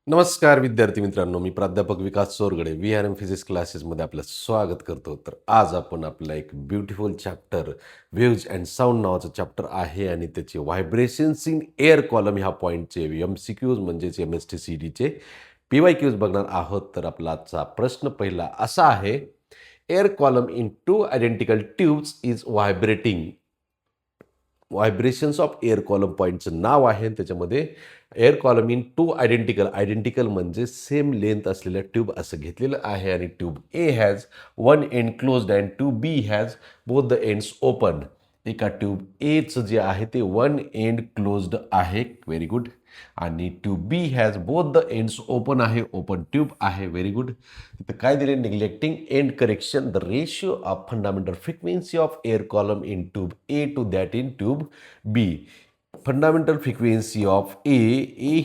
नमस्कार विद्यार्थी मित्रांनो, मी प्राध्यापक विकास चोरगडे VRM फिजिक्स क्लासेसमध्ये आपलं स्वागत करतो. तर आज आपण आपला एक beautiful chapter waves and sound नावाचं चॅप्टर आहे आणि त्याचे व्हायब्रेशन्स इन एअर कॉलम ह्या पॉईंटचे MCQs म्हणजेच MSTCDचे PYQs बघणार आहोत. तर आपला आजचा प्रश्न पहिला असा आहे, air column in two identical tubes is vibrating. Vibrations of air column पॉईंटचं नाव आहे. त्याच्यामध्ये air column in two identical म्हणजे सेम लेंथ असलेल्या ट्यूब असं घेतलेलं आहे आणि tube A has one end closed and tube B has both the ends open. एका ट्यूब एचं जे आहे ते वन एंड क्लोज्ड आहे, व्हेरी गुड. आणि tube B has both the ends open आहे, ओपन ट्यूब आहे, व्हेरी गुड. तिथं काय दिले, neglecting end correction the ratio of fundamental frequency of air column in tube A to that in tube B. Fundamental frequency of A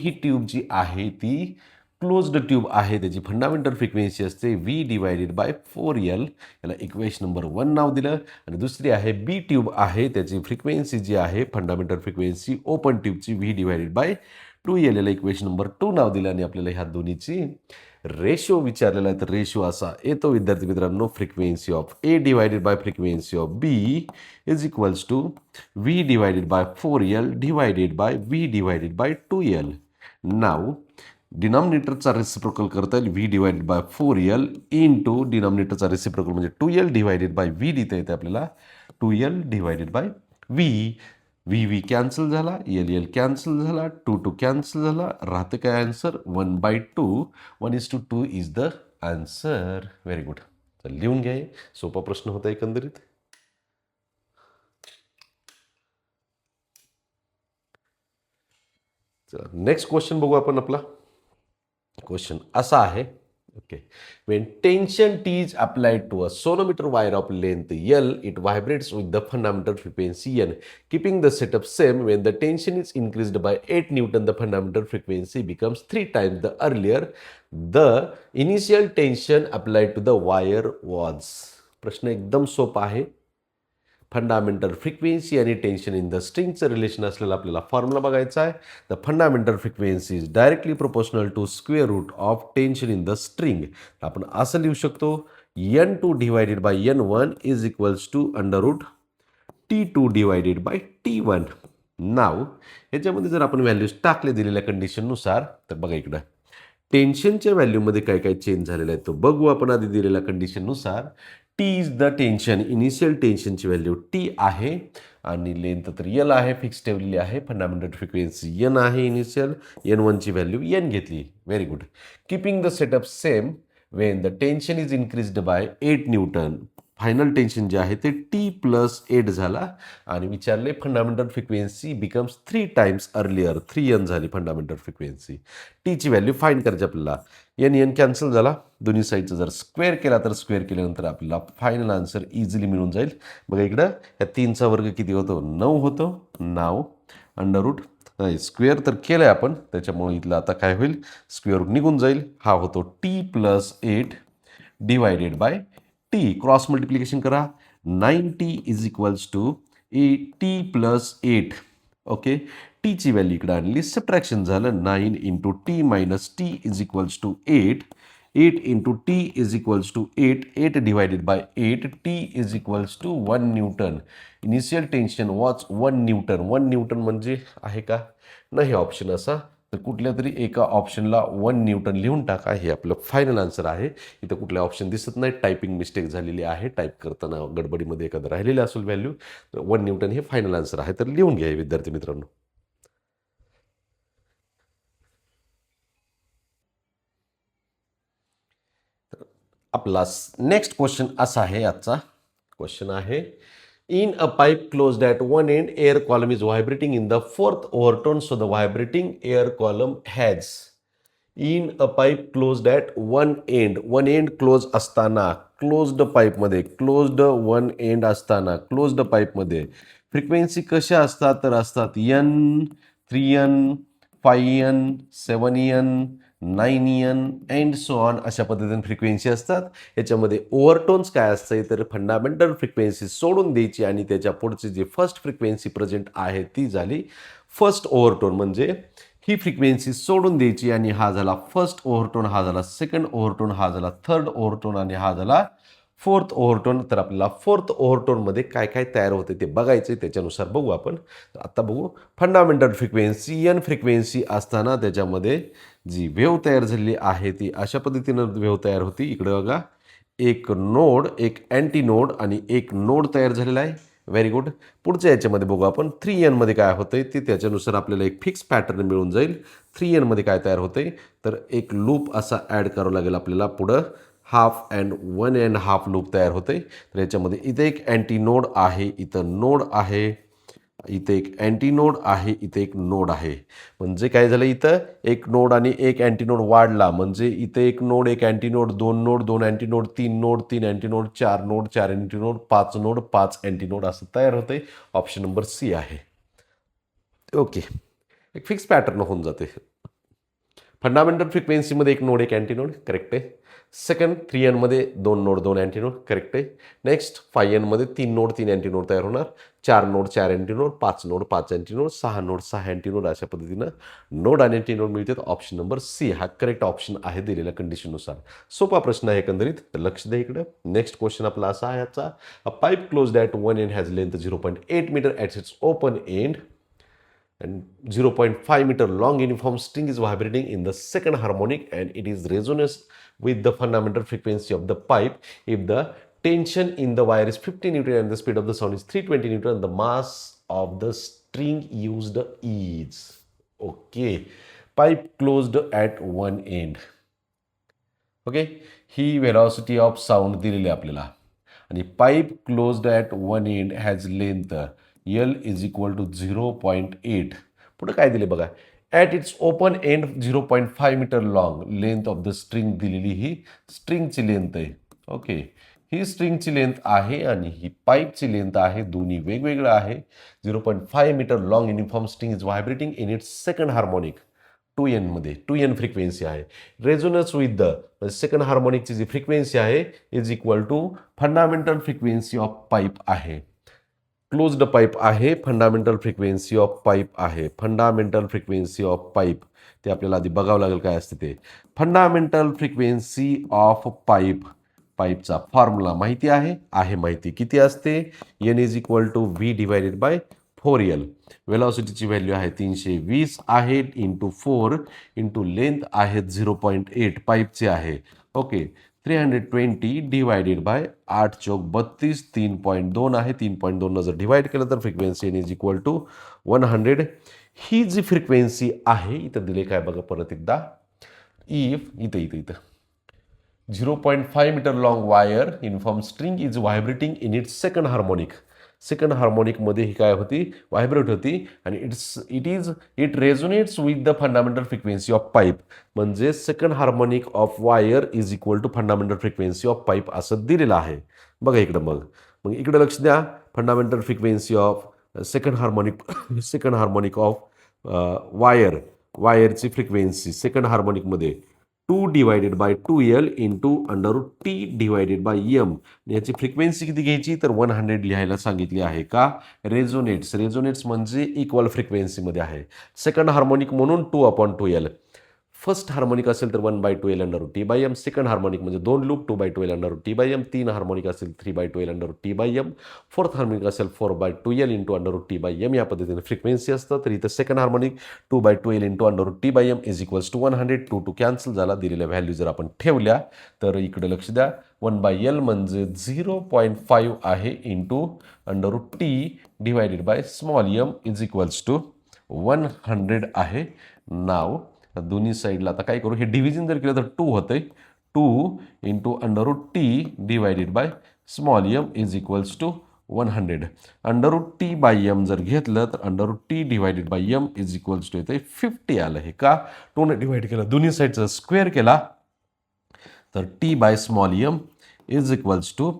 ही tube जी आहे ती closed tube आहे, त्याची फंडामेंटल फ्रिक्वेन्सी असते V/4L. याला इक्वेशन नंबर 1 नाव दिलं. आणि दुसरी आहे बी ट्यूब आहे, त्याची फ्रिक्वेन्सी जी आहे फंडामेंटल फ्रिक्वेन्सी ओपन ट्यूबची V/2L. याला इक्वेशन नंबर 2 नाव दिलं. आणि आपल्याला ह्या दोन्हीची रेशो विचारलेला आहे. तर रेशो असा येतो विद्यार्थी मित्रांनो, frequency of A divided by frequency of B is equals to V/4L divided by V/2L. नाव डिनॉमिनेटरचा रेसिप्रोकल करता येईल V/4L इंटू डिनॉमिनेटरचा रेसिप्रोकल म्हणजे 2L डिवायडेड बाय V लिहिता येते आपल्याला, 2L divided by V. V cancel झाला, L कॅन्सल झाला, 2 कॅन्सल झाला, राहते काय answer 1/2. 1:2 is the answer. Very good. तर लिहून घ्या, सोपा प्रश्न होता एकंदरीत. चला नेक्स्ट क्वेश्चन बघू आपण. आपला क्वेश्चन असा आहे, okay, when tension T is applied to a sonometer wire of length L, it vibrates with the fundamental frequency N. Keeping the setup same, when the tension is increased by 8 Newton, the fundamental frequency becomes 3 times the earlier the initial tension applied to the wire was. प्रश्न एकदम सोपा आहे. Fundamental frequency आणि tension in the स्ट्रिंगचं relation असलेला आपल्याला formula बघायचा आहे. The fundamental frequency is directly proportional to square root of tension in the string. आपण असं लिहू शकतो, N2 divided by N1 is equals to under root T2 divided by T1. नाव ह्याच्यामध्ये जर आपण व्हॅल्यूज टाकले दिलेल्या कंडिशननुसार, तर बघा इकडं टेन्शनच्या व्हॅल्यूमध्ये काय काय चेंज झालेला आहे तो बघू आपण. आधी दिलेल्या कंडिशननुसार T is the tension, initial टेन्शनची व्हॅल्यू T आहे आणि लेंथ तर L आहे, फिक्स ठेवलेली आहे. फंडामेंटल फ्रिक्वेन्सी N आहे इनिशियल, N1ची व्हॅल्यू N घेतली, very good. Keeping the setup same when the tension is increased by 8 newton. Final tension जे आहे ते T+8 झाला आणि विचारले fundamental frequency becomes 3 times earlier, 3N झाली फंडामेंटल फ्रिक्वेन्सी. टीची व्हॅल्यू फाईंड करायची आपल्याला. N कॅन्सल झाला, दोन्ही साईडचं जर स्क्वेअर केला तर स्क्वेअर केल्यानंतर आपल्याला फायनल आन्सर इझिली मिळून जाईल. बघा इकडं या 3चा वर्ग किती होतो, 9 होतो. नाव अंडररूट स्क्वेअर तर केलं आहे आपण, त्याच्यामुळे इथलं आता काय होईल, स्क्वेअर निघून जाईल. हा होतो T+8 divided by T. Cross multiplication करा, 9T is equals to T+8. Okay, टीची व्हॅल्यू इकडे आणली, सबट्रॅक्शन झालं, 9 into T minus T is equals to 8. 8 into T is equals to 8. 8 divided by 8. T is equals to 1 newton. Initial tension was 1 newton. 1 newton म्हणजे आहे का, नाही option असा, तर कुठल्या तरी एका ऑप्शनला 1 न्यूटन लिहून टाका. हे आपलं फायनल आन्सर आहे. इथं कुठल्या ऑप्शन दिसत नाही, टायपिंग मिस्टेक झालेली आहे, टाईप करताना गडबडीमध्ये एखादं राहिलेलं असेल व्हॅल्यू, तर 1 न्यूटन हे फायनल आन्सर आहे. तर लिहून घ्या विद्यार्थी मित्रांनो. आपला नेक्स्ट क्वेश्चन असा आहे, आजचा क्वेश्चन आहे, in a pipe closed at one end, air column is vibrating in the fourth overtone, so the vibrating air column has. In a pipe closed at one end close असताना, closed पाईपमध्ये, closed one end असताना, closed पाईपमध्ये frequency कशा असतात, तर असतात N, 3N, 5N, 7N, 9N and so on, अशा पद्धतीने frequency असतात. याच्यामध्ये ओव्हरटोन्स काय असतं, तर फंडामेंटल फ्रिक्वेन्सी सोडून द्यायची आणि त्याच्या पुढची जी फर्स्ट फ्रिक्वेन्सी प्रेझेंट आहे ती झाली फर्स्ट ओव्हरटोन. म्हणजे ही फ्रिक्वेन्सी सोडून द्यायची आणि हा झाला फर्स्ट ओव्हरटोन, हा झाला सेकंड ओव्हरटोन, हा झाला थर्ड ओव्हरटोन आणि हा झाला फोर्थ ओव्हरटोन. तर आपल्याला फोर्थ ओव्हरटोनमध्ये काय काय तयार होते ते बघायचं, त्याच्यानुसार बघू आपण. तर आता बघू फंडामेंटल फ्रिक्वेन्सी एन फ्रिक्वेन्सी असताना त्याच्यामध्ये जी वेव्ह तयार झालेली आहे ती अशा पद्धतीनं वेव्ह तयार होती. इकडे बघा, एक नोड, एक अँटी नोड आणि एक नोड तयार झालेला आहे. Very good. पुढच्या याच्यामध्ये बघू आपण 3N ते काय होतंय ते, त्याच्यानुसार आपल्याला एक फिक्स पॅटर्न मिळून जाईल. 3N काय तयार होतंय तर एक लूप असा ॲड करावा लागेल आपल्याला पुढं. हाफ अँड 1.5 लूप तयार होते. तर याच्यामध्ये इथे एक अँटी नोड आहे, इथं नोड आहे, इथे एक अँटी नोड आहे, इथे एक नोड आहे. म्हणजे काय झालं, इथं एक नोड आणि एक अँटी नोड वाढला, म्हणजे इथे एक नोड, एक अँटी नोड, दोन नोड, दोन अँटी नोड, तीन नोड, तीन अँटी नोड, चार नोड, चार अँटी नोड, पाच नोड, पाच अँटी नोड असं तयार होते. ऑप्शन नंबर सी आहे. ओके, एक फिक्स पॅटर्न होऊन जाते. फंडामेंटल फ्रिक्वेन्सीमध्ये एक नोड, एक अँटी नोड, करेक्ट आहे. सेकंड 3N दोन नोड, दोन अँटी नोड, करेक्ट आहे. नेक्स्ट 5N तीन नोड, तीन अँटी नोड तयार होणार. चार नोड, चार अँटी नोड, पाच नोड, पाच अँटी नोड, सहा नोड, सहा अँटी नोड, अशा पद्धतीनं नोड आणि अँटी नोड मिळतात. ऑप्शन नंबर सी हा करेक्ट ऑप्शन आहे दिलेल्या कंडिशननुसार. सोपा प्रश्न आहे एकंदरीत, तर लक्ष द्या इकडे. नेक्स्ट क्वेश्चन आपला असा आहे याचा. A pipe closed at one end has length 0.8 metre at its open end and 0.5 meter long uniform string is vibrating in the second harmonic and it is resonance with the fundamental frequency of the pipe if the tension in the wire is 50 newton and the speed of the sound is 320 newton and the mass of the string used is okay. Pipe closed at one end. Okay, ही velocity of sound दिलेली आहे आपल्याला आणि pipe closed at one end has length L is equal to 0.8. पुढे काय दिले बघा, at its open end 0.5 metre long length of the string दिलेली, ही स्ट्रिंगची लेंथ आहे. ओके, ही स्ट्रिंगची लेंथ आहे आणि ही पाईपची लेंथ आहे, दोन्ही वेगवेगळं आहे. 0.5 metre long uniform string is vibrating in its second harmonic. 2N frequency आहे. रेझोनन्स विथ द सेकंड हार्मोनिकची जी फ्रिक्वेन्सी आहे is equal to fundamental frequency of pipe आहे. क्लोज्ड पाईप आहे, फंडामेंटल फ्रिक्वेन्सी ऑफ पाईप आहे. फंडामेंटल फ्रिक्वेन्सी ऑफ पाईप ते आपल्याला आधी बघावं लागेल काय असते ते. फंडामेंटल फ्रिक्वेन्सी ऑफ पाईप, पाईपचा फॉर्म्युला माहिती आहे माहिती. किती असते, N is equal to V divided by 4L. वेलॉसिटीची व्हॅल्यू आहे 320 आहे, इंटू 4 इंटू लेंथ आहे 0.8 पाईपची आहे. ओके, 320 डिवायडेड बाय 8 चौक 32, 3.2 आहे. 3.2 जर डिवाइड केलं तर frequency N is equal to 100. ही जी फ्रिक्वेन्सी आहे इथं दिले काय बघा परत एकदा. इफ इथं 0.5 metre long wire uniform string is vibrating in its second harmonic. Second हार्मोनिकमध्ये ही काय होती, व्हायब्रेट होती आणि it resonates with the fundamental frequency of pipe. म्हणजे second harmonic of wire is equal to fundamental frequency of pipe असं दिलेलं आहे. बघा इकडं, मग इकडे लक्ष द्या. Fundamental frequency of second harmonic of वायरची फ्रिक्वेन्सी सेकंड हार्मोनिकमध्ये 2 divided by 2L into √T divided by M. याची फ्रिक्वेन्सी किती घ्यायची तर 100 लिहायला सांगितली आहे. का, रेझोनेट्स म्हणजे इक्वल फ्रिक्वेन्सीमध्ये आहे. सेकंड हार्मोनिक म्हणून 2/2L. फर्स्ट हार्मोनिक असेल तर 1/2L √T/M. सेकंड हार्मोनिक म्हणजे दोन लूप 2/2L √T/M. तीन हार्मोनिक असेल 3/2L √T/M. फोर्थ हार्मोनिक असेल 4/2L इंटू √T/M. या पद्धतीने फ्रिक्वेन्सी असतं. तर इथं second harmonic 2/2L into √T/M is equals to 100. 2 cancel झाला. दिलेल्या व्हॅल्यू जर आपण ठेवल्या तर इकडे लक्ष द्या, 1/L म्हणजे 0.5 आहे into √T divided by small m is equals to 100 आहे. नाव दोन्ही साईडला आता काय करू, हे डिव्हिजन जर केलं तर 2 होतंय. 2 into √T divided by small m is equals to 100. √T/M जर घेतलं तर √T divided by M is equals to येते 50 आलं. हे का, 2ने डिवाइड केलं, दोन्ही साईडचा स्क्वेअर केला तर T/m is equals to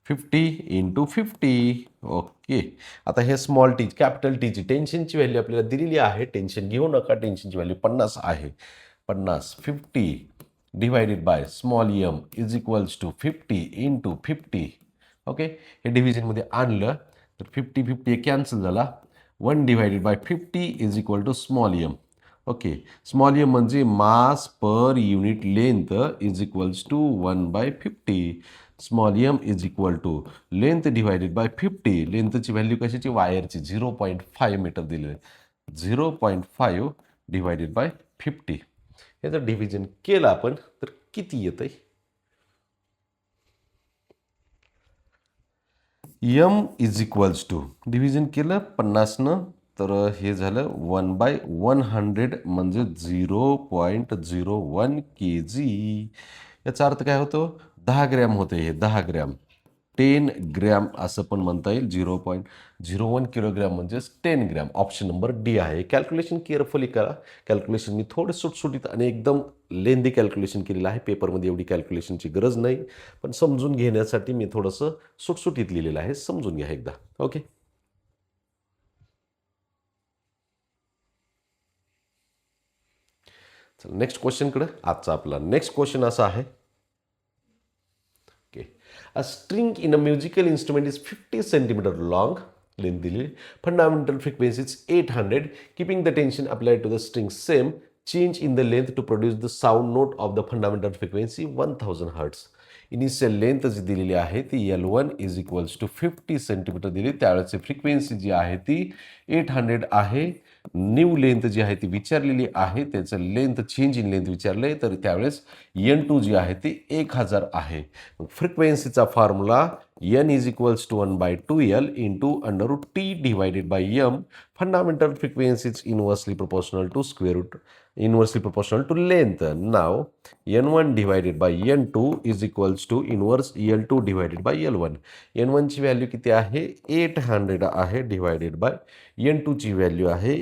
50 into 50. Okay, आता हे स्मॉल टी, कॅपिटल टीची टेन्शनची व्हॅल्यू आपल्याला दिलेली आहे. टेन्शन घेऊ नका, टेन्शनची व्हॅल्यू 50 आहे. 50 divided by small m is equals to 50 into 50. Okay, हे डिव्हिजनमध्ये आणलं तर 50 कॅन्सल झाला. 1 divided by 50 is equal to small m. Okay, small M म्हणजे mass per unit length is equals to 1/50. Small M is equal to length divided by 50. लेंथची value कशाची? वायरची 0.5 metre दिलेली आहे. 0.5 डिवायडेड बाय 50. याचं डिव्हिजन केलं आपण तर किती येतं? M is equals to division केलं 50नं तर हे झालं 1/100 म्हणजे 0.01 kg. याचा अर्थ काय होतो? 10 ग्रॅम होते हे, 10 ग्रॅम. 10 ग्रॅम असं पण म्हणता येईल. 0.01 किलोग्रॅम म्हणजेच 10 ग्रॅम. ऑप्शन नंबर डी आहे. कॅल्क्युलेशन केअरफुली करा. कॅल्क्युलेशन मी थोडं सुटसुटीत आणि एकदम लेंदी कॅल्क्युलेशन केलेलं आहे. पेपरमध्ये एवढी कॅल्क्युलेशनची गरज नाही, पण समजून घेण्यासाठी मी थोडंसं सुटसुटीत लिहिलेलं आहे. समजून घ्या एकदा. ओके, चला नेक्स्ट क्वेश्चनकडे. आजचा आपला नेक्स्ट क्वेश्चन असा आहे. Okay, a string in a musical instrument is 50 centimetre long. Length दिली. Fundamental frequency is 800. Keeping the tension applied to the string same. Change in the length to produce the sound note of the fundamental frequency 1000 hertz. Initial length जी दिलेली आहे ती L1 is equals to 50 centimetre दिली. त्यावेळेची frequency जी आहे ती 800 आहे. New length जी आहे ती विचारलेली आहे. त्याचं लेंथ चेंज इन लेंथ विचारले तर त्यावेळेस N2 जी आहे ती 1000 आहे. फ्रिक्वेन्सीचा formula N is equals to 1/2L into √T divided by M. Fundamental frequency is inversely proportional to square root, inversely proportional to length. Now N1 divided by N2 is equals to inverse L2 divided by L1. N1 ची value किती आहे? 800 आहे divided by N2 ची value आहे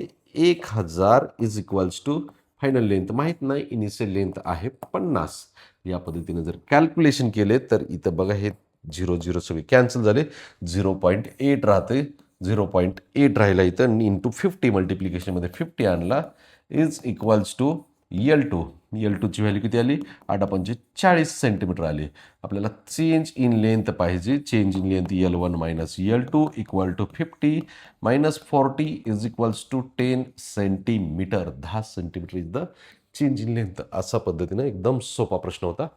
1000 is equals to final length माहीत नाही, initial length आहे 50. या पद्धतीने जर कॅल्क्युलेशन केले तर इथं बघा हे 0 सगळे कॅन्सल झाले. 0.8 राहते. 0.8 राहिला इथं इंटू 50 मल्टिप्लिकेशनमध्ये 50 आणला इज इक्वल्स टू L2. L2ची व्हॅल्यू किती आली? 8×40 सेंटीमीटर आली. आपल्याला चेंज इन लेंथ पाहिजे. Change in length L1 minus L2 equal to 50 minus 40 is equals to 10 centimetre. 10 centimetre is the change in length. असा पद्धतीनं एकदम सोपा प्रश्न होता.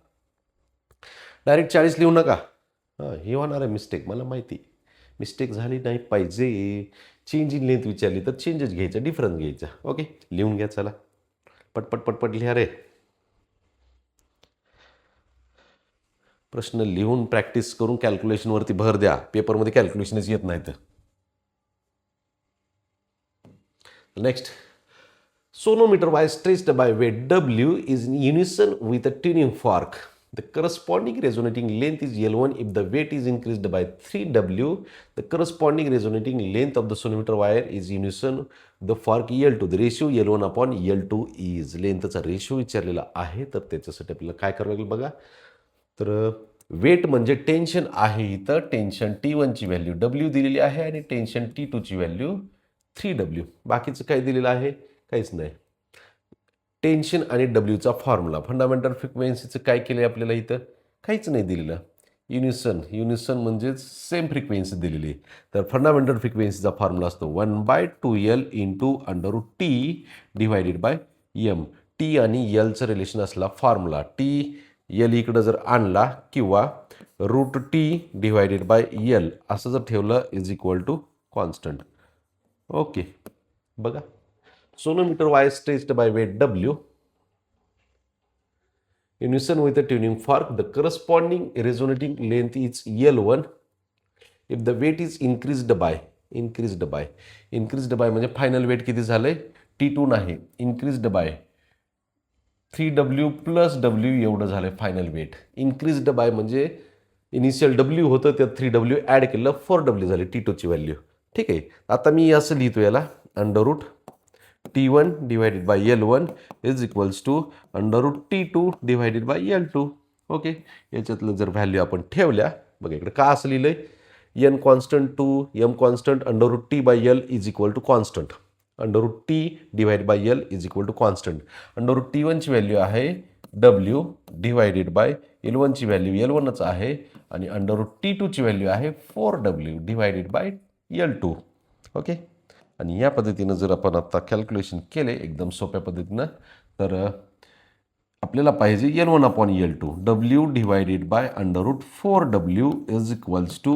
डायरेक्ट 40 लिहू नका. हे होणार आहे मिस्टेक, मला माहिती. मिस्टेक झाली नाही पाहिजे. चेंज इन लेंथ विचारली तर चेंजेस घ्यायचा, डिफरन्स घ्यायचा. ओके, लिहून घ्या. चला पटपट पटपट लिहा रे. प्रश्न लिहून प्रॅक्टिस करून कॅल्क्युलेशनवरती भर द्या. पेपरमध्ये कॅल्क्युलेशनच येत नाहीत. Next, sonometer Y stretched by weight W is in unison with a tuning fork. The corresponding resonating length is L1 if the weight is increased by 3W. The corresponding resonating length of the sonometer wire is unison with the fork L2. The ratio L1 upon L2 is. लेंथचा ratio विचारलेला आहे तर त्याच्यासाठी आपल्याला काय करावं लागेल बघा. तर वेट म्हणजे टेन्शन आहे. इथं टेन्शन T1 ची व्हॅल्यू W दिलेली आहे आणि टेन्शन T2 ची व्हॅल्यू 3W. बाकीचं काय दिलेलं आहे? काहीच नाही. टेन्शन आणि डब्ल्यूचा फॉर्म्युला. फंडामेंटल फ्रिक्वेन्सीचं काय केलं आहे आपल्याला इथं? काहीच नाही दिलेलं. युनिसन म्हणजे सेम फ्रिक्वेन्सी दिलेली. तर फंडामेंटल फ्रिक्वेन्सीचा फॉर्म्युला असतो 1/2L into √T divided by M. T आणि Lचं रिलेशन असला फॉर्म्युला. L इकडं जर आणला किंवा √T डिवायडेड बाय L असं जर ठेवलं is equal to constant. Okay, बघा. Sonometer Y stretched by weight W in unison with the tuning fork. The corresponding resonating length is L1 if the weight is increased by म्हणजे final weight किती झालंय? T2 नाही, increased by 3W plus W एवढं झालंय final weight. increased by म्हणजे initial W होतं त्यात 3W add केलं 4W झाले T2 ची व्हॅल्यू. ठीक आहे, आता मी असं लिहितो याला √T1 divided by L1 is equals to √T2 divided by L2. Okay, याच्यातलं जर व्हॅल्यू आपण ठेवल्या, बघा इकडे का असं लिहिलंय? N constant to M constant √T by L is equal to constant. √T divide by L is equal to constant. √T1 ची व्हॅल्यू आहे W डिवायडेड बाय L1 ची व्हॅल्यू L1च आहे आणि √T2 ची व्हॅल्यू आहे 4W divided by L2. Okay, आणि या पद्धतीनं जर आपण आता कॅल्क्युलेशन केले एकदम सोप्या पद्धतीनं तर आपल्याला पाहिजे L1/L2 W divided by √4W is equals to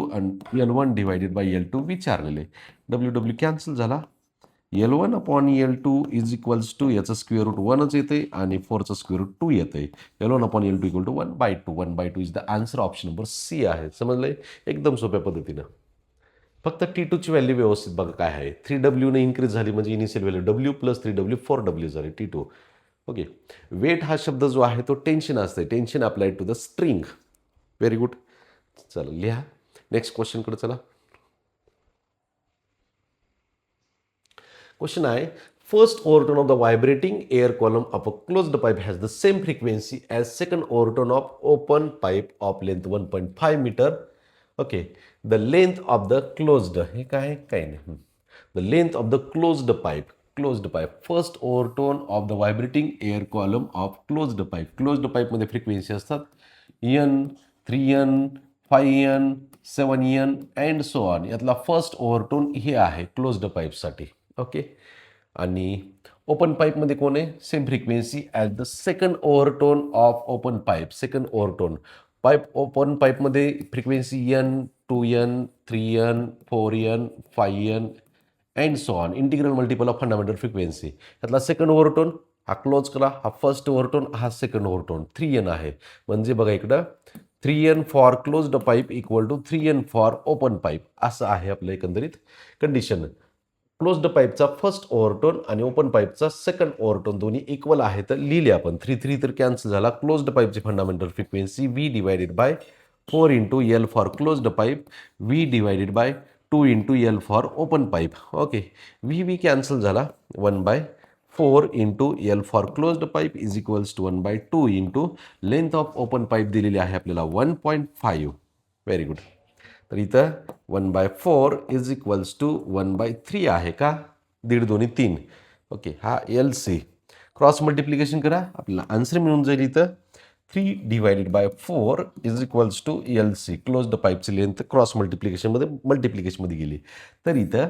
L1 divided by L2 विचारलेले. W कॅन्सल झाला. L1/L2 इज इक्वल्स टू याचं स्क्वेअर रूट 1च येते आणि 4चं स्क्वेअर रूट 2 येते. L1/L2 equal to 1/2. 1/2 is the answer. Option number C आहे. समजलंय? एकदम सोप्या पद्धतीनं. फक्त T2ची व्हॅल्यू व्यवस्थित बघा काय आहे. 3W इन्क्रीज झाली म्हणजे initial value W plus 3W 4W झाली T2. ओके. वेट हा शब्द जो आहे तो टेन्शन असते. Tension applied to the string. Very good. चला लिहा. नेक्स्ट क्वेश्चनकडे चला. क्वेश्चन आहे first overtone of the vibrating air column of a closed pipe has the same frequency as second overtone of open pipe of length 1.5 meter. Okay, the length of the closed हे काय काही नाही. The length of the closed pipe first overtone of the vibrating air column of closed pipe मध्ये frequency असतात n 3n 5n 7n and so on. यातला first overtone हे आहे closed पाईपसाठी. ओके. आणि ओपन पाईपमध्ये कोण आहे? Same frequency as the second overtone of open pipe. Second overtone open पाईपमध्ये frequency n 2n 3n 4n 5n and so on. Integral multiple of fundamental frequency. यातला सेकंड ओव्हरटोन हा क्लोज करा. हा फर्स्ट ओव्हरटोन हा सेकंड ओव्हरटोन 3n आहे. म्हणजे बघा इकडं 3n for closed pipe equal to 3n for open pipe असं आहे आपलं एकंदरीत कंडिशन. क्लोज्ड पाईपचा फर्स्ट ओव्हरटोन आणि ओपन पाईपचा सेकंड ओव्हरटोन दोन्ही इक्वल आहे तर लिहिले आपण. 3 तर कॅन्सल झाला. क्लोज्ड पाईपची fundamental frequency V divided by 4 into L for closed pipe V divided by 2 into L for open pipe. Okay. V cancel झाला. 1/4 into L for closed pipe is equals to 1/2 into length of open pipe दिलेली आहे आपल्याला 1.5. Very good. तर इथं 1/4 is equals to 1/3 आहे का? 1.5 2 3. Okay. हा LC cross multiplication करा आपल्याला आन्सर मिळून जाईल. इथं 3 divided by 4 is equals to LC. Closed पाईपची लेंथ क्रॉस मल्टिप्लिकेशनमध्ये गेली तर इथं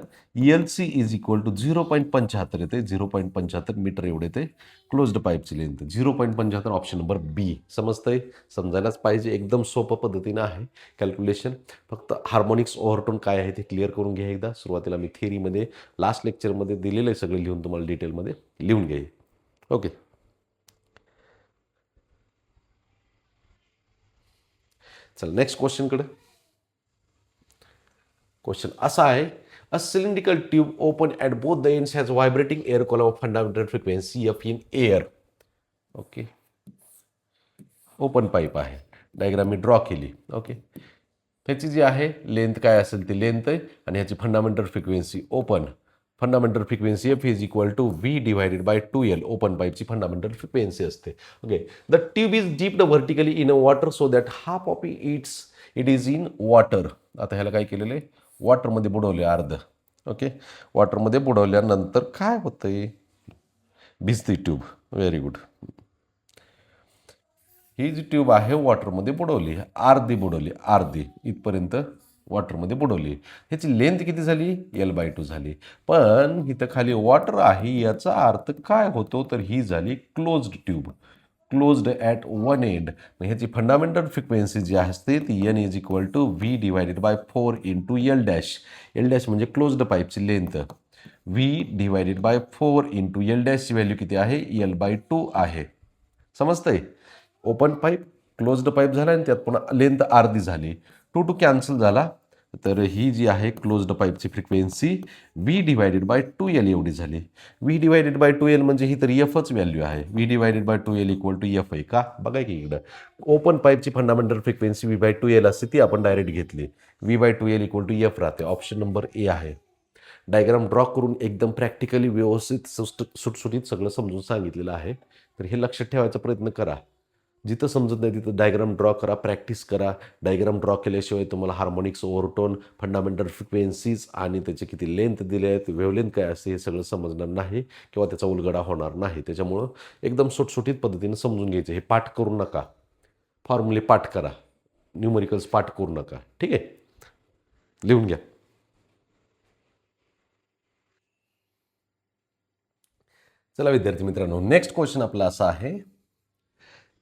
LC इज इक्वल टू 0.75 येते. 0.75 मीटर एवढे ते क्लोज्ड पाईपची लेंथ 0.75. ऑप्शन नंबर बी. समजतंय? समजायलाच पाहिजे. एकदम सोपं पद्धतीनं आहे कॅल्क्युलेशन. फक्त हार्मोनिक्स ओव्हरटोन काय आहे ते क्लिअर करून घ्या एकदा. सुरुवातीला मी थिअरीमध्ये लास्ट लेक्चरमध्ये दिलेलं आहे सगळं लिहून तुम्हाला डिटेलमध्ये लिहून घ्या. ओके. चला नेक्स्ट क्वेश्चनकडे. क्वेश्चन असा आहे a cylindrical tube open at both the ends has vibrating air column of fundamental frequency F in air. Okay. Open pipe आहे. डायग्राम मी ड्रॉ केली. ओके. ह्याची जी आहे लेंथ काय असेल ती लेंथ आहे आणि ह्याची fundamental frequency open fundamental frequency F is equal to V divided by 2L. Open पाईपची फंडामेंटल फ्रिक्वेन्सी असते. Okay. The tube is dipped vertically in a water so that half of it is in water. आता ह्याला काय केलेलं आहे? वॉटरमध्ये बुडवले अर्ध. Okay. वॉटरमध्ये बुडवल्यानंतर काय होतंय? भिजते ट्यूब. Very good. ही जी ट्यूब आहे वॉटरमध्ये बुडवली. अर्धी इथपर्यंत वॉटरमध्ये बुडवली. ह्याची लेंथ किती झाली? L/2 झाली. पण इथं खाली वॉटर आहे याचा अर्थ काय होतो तर ही झाली closed tube. Closed at one end. ह्याची फंडामेंटल फ्रिक्वेन्सी जी असते ती N is equal to V divided by 4 into L dash. L dash म्हणजे क्लोज्ड पाईपची length. V divided by 4 into L डॅशची व्हॅल्यू किती आहे? L/2 आहे. समजतंय? ओपन पाईप क्लोज्ड पाईप झाला आणि त्यात पुन्हा लेंथ अर्धी झाली. 2 कॅन्सल झाला. तर ही जी आहे क्लोज्ड पाईपची frequency V divided by 2L एवढी झाली. V डिवायडेड बाय 2L म्हणजे ही तर Fच व्हॅल्यू आहे. V divided by 2L equal to F आहे का? बघा की इकडं ओपन पाईपची फंडामेंटल फ्रिक्वेन्सी V/2L असते ती आपण डायरेक्ट घेतली. V/2L इक्वल टू F राहते. ऑप्शन नंबर ए आहे. डायग्राम ड्रॉ करून एकदम प्रॅक्टिकली व्यवस्थित सुटसुटीत सगळं समजून सांगितलेलं आहे. तर हे लक्षात ठेवायचा प्रयत्न करा. जिथं समजत नाही तिथं डायग्राम ड्रॉ करा. प्रॅक्टिस करा. डायग्राम ड्रॉ केल्याशिवाय तुम्हाला हार्मोनिक्स ओव्हरटोन फंडामेंटल फ्रिक्वेन्सीज आणि त्याचे किती लेंथ दिले आहेत वेवलेंथ काय असते हे सगळं समजणार नाही किंवा त्याचा उलगडा होणार नाही. त्याच्यामुळं एकदम सुटसुटीत पद्धतीने समजून घ्यायचं. हे पाठ करू नका. फॉर्म्युले पाठ करा. न्यूमरिकल्स पाठ करू नका. ठीक आहे. लिहून घ्या. चला विद्यार्थी मित्रांनो, नेक्स्ट क्वेश्चन आपला असा आहे.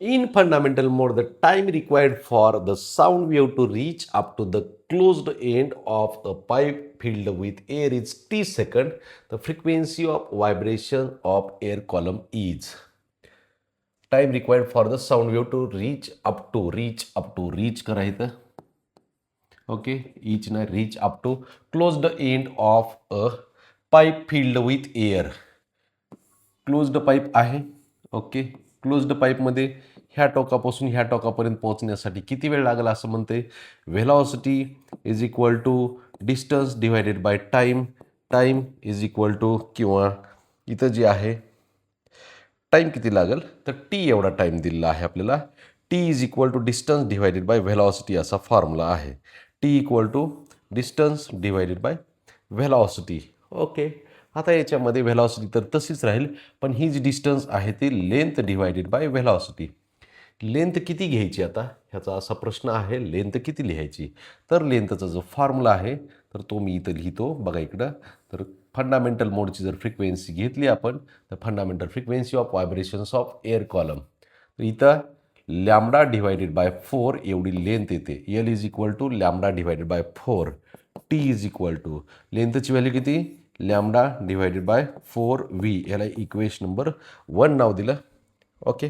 In fundamental mode, the time required for the sound wave to reach up to the closed end of a pipe filled with air is t second. The frequency of vibration of air column is. Time required for the sound wave to reach करायचं. Okay, each na reach up to closed end of a pipe filled with air. Closed pipe आहे. Okay, closed पाईपमध्ये ह्या टोकापासून ह्या टोकापर्यंत पोहोचण्यासाठी किती वेळ लागला असं म्हणते. Velocity is equal to distance divided by time. Time is equal to, किंवा इथं जे आहे टाईम किती लागेल तर टी एवढा टाईम दिलेला आहे आपल्याला. T is equal to distance divided by velocity असा फॉर्म्युला आहे. T equal to distance divided by velocity. Okay, आता याच्यामध्ये व्हेलॉसिटी तर तशीच राहील, पण ही जी डिस्टन्स आहे ती length divided by velocity. Length किती घ्यायची आता ह्याचा असा प्रश्न आहे. लेंथ किती लिहायची, तर लेंथचा जो फॉर्म्युला आहे तर तो मी इथं लिहितो बघा इकडं. तर फंडामेंटल मोडची जर फ्रिक्वेन्सी घेतली आपण तर fundamental frequency of vibrations of air column, तर इथं लॅम्बडा डिवायडेड बाय 4 एवढी लेंथ येते. L is equal to lambda divided by 4. T is equal to लेंथची व्हॅल्यू किती, लॅम्बडा डिवायडेड बाय 4v. याला इक्वेशन नंबर 1 नाव दिलं. ओके,